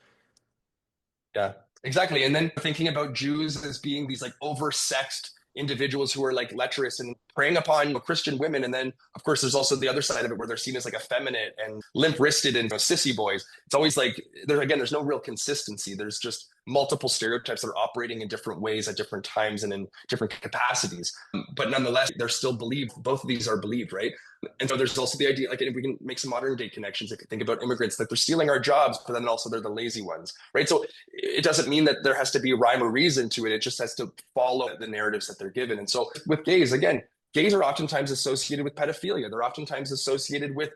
Yeah, exactly. And then thinking about Jews as being these like oversexed individuals who are like lecherous and preying upon Christian women. And then, of course, there's also the other side of it where they're seen as like effeminate and limp-wristed and sissy boys. It's always like, there's no real consistency. There's just multiple stereotypes that are operating in different ways at different times and in different capacities. But nonetheless, they're still believed. Both of these are believed, right? And so there's also the idea, like, if we can make some modern day connections, if you think about immigrants, like they're stealing our jobs, but then also they're the lazy ones, right? So it doesn't mean that there has to be rhyme or reason to it. It just has to follow the narratives that they're given. And so with gays, again, gays are oftentimes associated with pedophilia. They're oftentimes associated with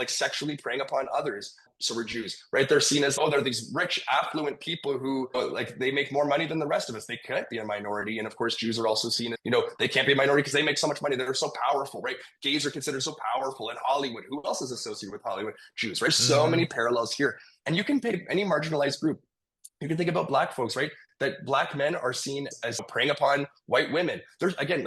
sexually preying upon others. So we're Jews, right? They're seen as, they're these rich, affluent people who, like, they make more money than the rest of us. They can't be a minority. And of course, Jews are also seen as, they can't be a minority because they make so much money. They're so powerful, right? Gays are considered so powerful in Hollywood. Who else is associated with Hollywood? Jews, right? So many parallels here. And you can pick any marginalized group. You can think about Black folks, right? That Black men are seen as preying upon white women. There's, again,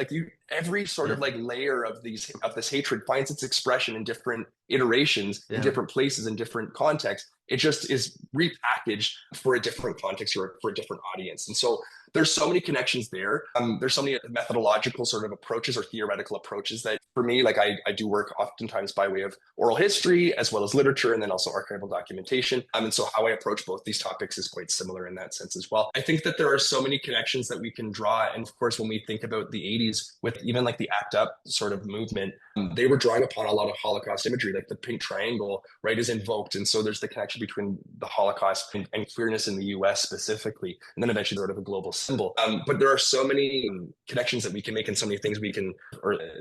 every sort of like layer of this hatred finds its expression in different iterations, in different places, in different contexts. It just is repackaged for a different context or for a different audience. And so there's so many connections there. There's so many methodological sort of approaches or theoretical approaches that, for me, like I do work oftentimes by way of oral history as well as literature, and then also archival documentation. And so how I approach both these topics is quite similar in that sense as well. I think that there are so many connections that we can draw. And of course, when we think about the 80s with even like the ACT UP sort of movement, they were drawing upon a lot of Holocaust imagery, like the pink triangle, right, is invoked. And so there's the connection between the Holocaust and queerness in the US specifically, and then eventually sort of a global symbol. But there are so many connections that we can make and so many things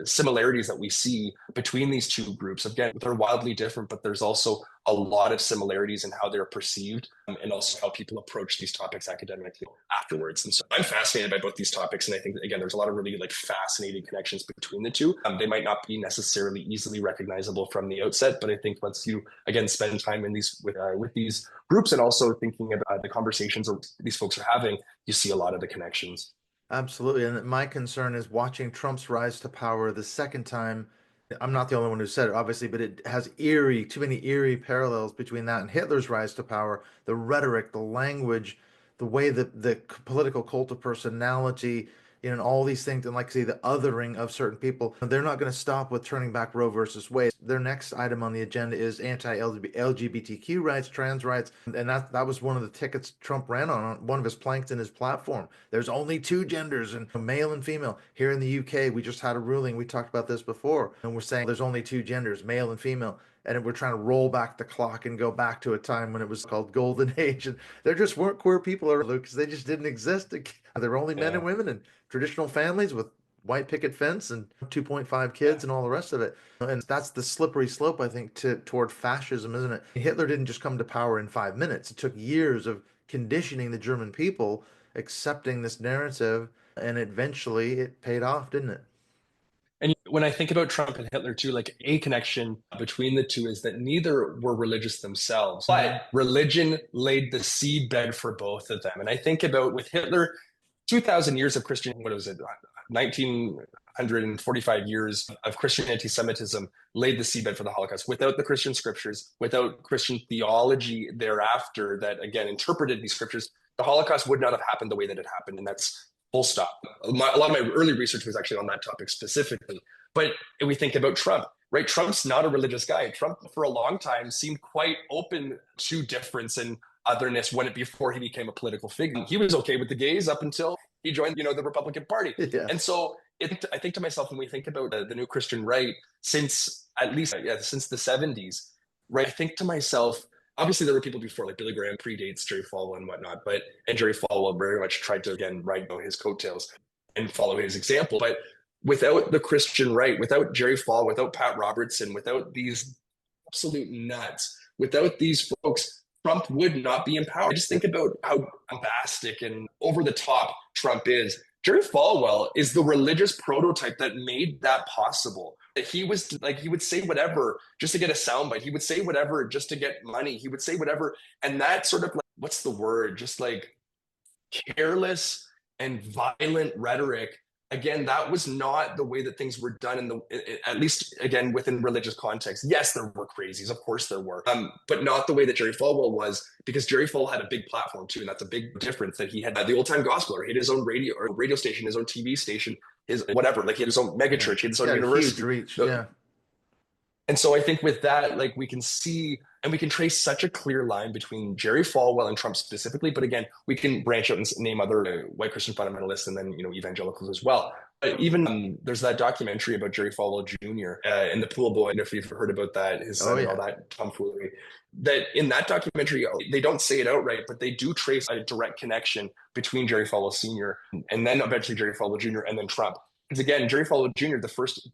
similarities that we see between these two groups. Again, they're wildly different, but there's also a lot of similarities in how they're perceived, and also how people approach these topics academically afterwards. And so I'm fascinated by both these topics. And I think, again, there's a lot of really like fascinating connections between the two. They might not be necessarily easily recognizable from the outset, but I think once you, again, spend time in these with these groups and also thinking about the conversations these folks are having, you see a lot of the connections. Absolutely. And my concern is watching Trump's rise to power the second time. I'm not the only one who said it, obviously, but it has too many eerie parallels between that and Hitler's rise to power. The rhetoric, the language, the way that the political cult of personality, and all these things, and like I say, the othering of certain people. They're not going to stop with turning back Roe versus Wade. Their next item on the agenda is anti-LGBTQ rights, trans rights, and that was one of the tickets Trump ran on one of his planks in his platform. There's only two genders, and male and female. Here in the UK, we just had a ruling. We talked about this before, and we're saying there's only two genders, male and female. And we're trying to roll back the clock and go back to a time when it was called Golden Age. And there just weren't queer people, because they just didn't exist. There were only men and Yeah. women and traditional families with white picket fence and 2.5 kids and all the rest of it. And that's the slippery slope, I think, toward fascism, isn't it? Hitler didn't just come to power in 5 minutes. It took years of conditioning the German people, accepting this narrative, and eventually it paid off, didn't it? And when I think about Trump and Hitler too, like a connection between the two is that neither were religious themselves, Mhm. but religion laid the seedbed for both of them. And I think about with Hitler, 2,000 years of Christian, what was it, 1945 years of Christian anti-Semitism laid the seedbed for the Holocaust. Without the Christian scriptures, without Christian theology thereafter that, again, interpreted these scriptures, the Holocaust would not have happened the way that it happened. And that's full stop. A lot of my early research was actually on that topic specifically. But we think about Trump, right? Trump's not a religious guy. Trump, for a long time, seemed quite open to difference and otherness before he became a political figure. He was okay with the gays up until he joined, the Republican Party. Yeah. And so I think to myself, when we think about the new Christian right, since at least since the 70s, right? I think to myself, obviously there were people before, like Billy Graham predates Jerry Falwell and whatnot, and Jerry Falwell very much tried to again ride his coattails and follow his example. But without the Christian right, without Jerry Falwell, without Pat Robertson, without these absolute nuts, without these folks, Trump would not be in power. I just think about how bombastic and over the top Trump is. Jerry Falwell is the religious prototype that made that possible. That he was like, he would say whatever just to get a soundbite. He would say whatever just to get money. He would say whatever. And that sort of like, what's the word? Just like careless and violent rhetoric. Again, that was not the way that things were done at least again within religious context. Yes, there were crazies, of course there were, but not the way that Jerry Falwell was, because Jerry Falwell had a big platform too, and that's a big difference. That he had the old time gospeler, he had his own radio station, his own TV station, his whatever, like he had his own mega Yeah. church, he had his He's own got a huge university. reach. Yeah. And so I think with that, like we can see and we can trace such a clear line between Jerry Falwell and Trump specifically. But again, we can branch out and name other white Christian fundamentalists and then, evangelicals as well. But even there's that documentary about Jerry Falwell Jr. And the pool boy, and if you've heard about that, his Oh son and all yeah. that tomfoolery. That in that documentary, they don't say it outright, but they do trace a direct connection between Jerry Falwell Sr. and then eventually Jerry Falwell Jr. and then Trump. Because again, Jerry Falwell Jr., the first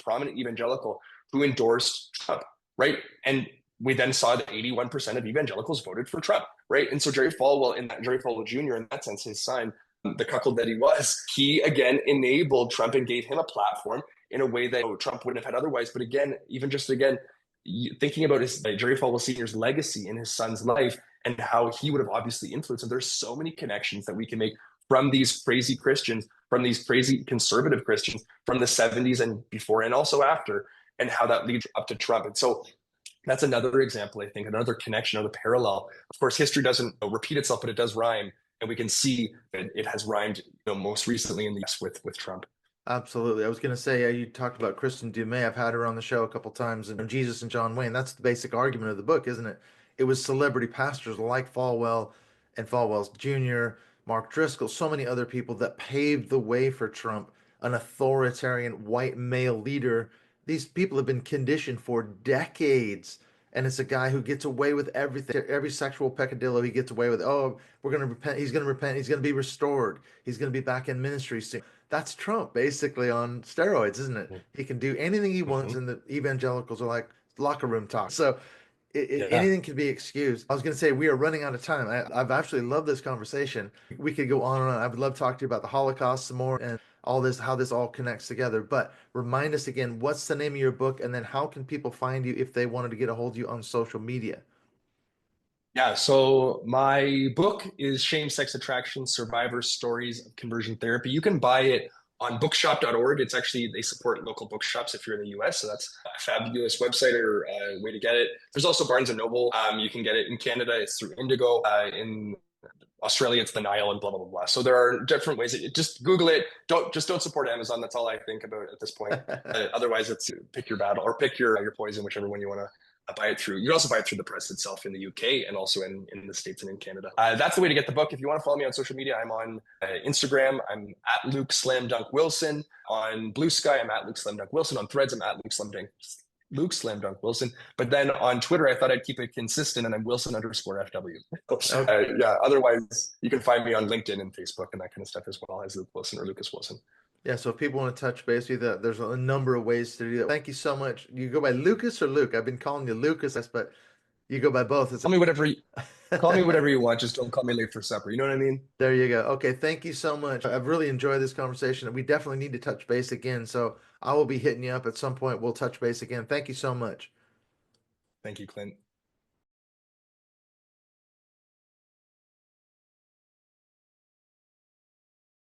prominent evangelical who endorsed Trump, right? And we then saw that 81% of evangelicals voted for Trump, right? And so Jerry Falwell Jr., in that sense, his son, the cuckold that he was, he again enabled Trump and gave him a platform in a way that Trump wouldn't have had otherwise. But again, thinking about Jerry Falwell Sr.'s legacy in his son's life and how he would have obviously influenced him, there's so many connections that we can make from these crazy Christians, from these crazy conservative Christians from the 70s and before and also after, and how that leads up to Trump. And so that's another example, I think, another connection, another parallel. Of course, history doesn't repeat itself, but it does rhyme. And we can see that it has rhymed most recently in the US with Trump. Absolutely. I was going to say, you talked about Kristen Dumais. I've had her on the show a couple times, and Jesus and John Wayne. That's the basic argument of the book, isn't it? It was celebrity pastors like Falwell and Falwell's Jr., Mark Driscoll, so many other people that paved the way for Trump, an authoritarian white male leader. These people have been conditioned for decades. And it's a guy who gets away with everything. Every sexual peccadillo he gets away with. Oh, we're going to repent. He's going to repent. He's going to be restored. He's going to be back in ministry soon. That's Trump basically on steroids, isn't it? He can do anything he wants, Mm-hmm. and the evangelicals are like locker room talk. So Yeah. anything can be excused. I was going to say we are running out of time. I've actually loved this conversation. We could go on and on. I would love to talk to you about the Holocaust some more and all this, how this all connects together. But remind us again, what's the name of your book, and then how can people find you if they wanted to get a hold of you on social media? Yeah, so my book is Shame, Sex, Attraction, Survivor Stories of Conversion Therapy. You can buy it on bookshop.org. It's actually, they support local bookshops if you're in the US. So that's a fabulous website or way to get it. There's also Barnes and Noble. You can get it in Canada. It's through Indigo. In Australia, it's the Nile and blah, blah, blah, blah. So there are different ways. Just Google it. Don't support Amazon. That's all I think about at this point. Otherwise, it's pick your battle or pick your poison, whichever one you want to buy it through. You can also buy it through the press itself in the UK and also in the States and in Canada. That's the way to get the book. If you want to follow me on social media, I'm on Instagram. I'm at Luke Slam Dunk Wilson. On Blue Sky, I'm at Luke Slam Dunk Wilson. On Threads, I'm at Luke Slam Dunk Wilson. But then on Twitter, I thought I'd keep it consistent, and I'm Wilson_FW. Yeah. Otherwise, you can find me on LinkedIn and Facebook and that kind of stuff as well as Luke Wilson or Lucas Wilson. Yeah, so if people want to touch base with you, there's a number of ways to do that. Thank you so much. You go by Lucas or Luke? I've been calling you Lucas, but you go by both. Call me whatever. Call me whatever you want. Just don't call me late for supper. You know what I mean? There you go. Okay, thank you so much. I've really enjoyed this conversation. We definitely need to touch base again. So I will be hitting you up at some point. We'll touch base again. Thank you so much. Thank you, Clint.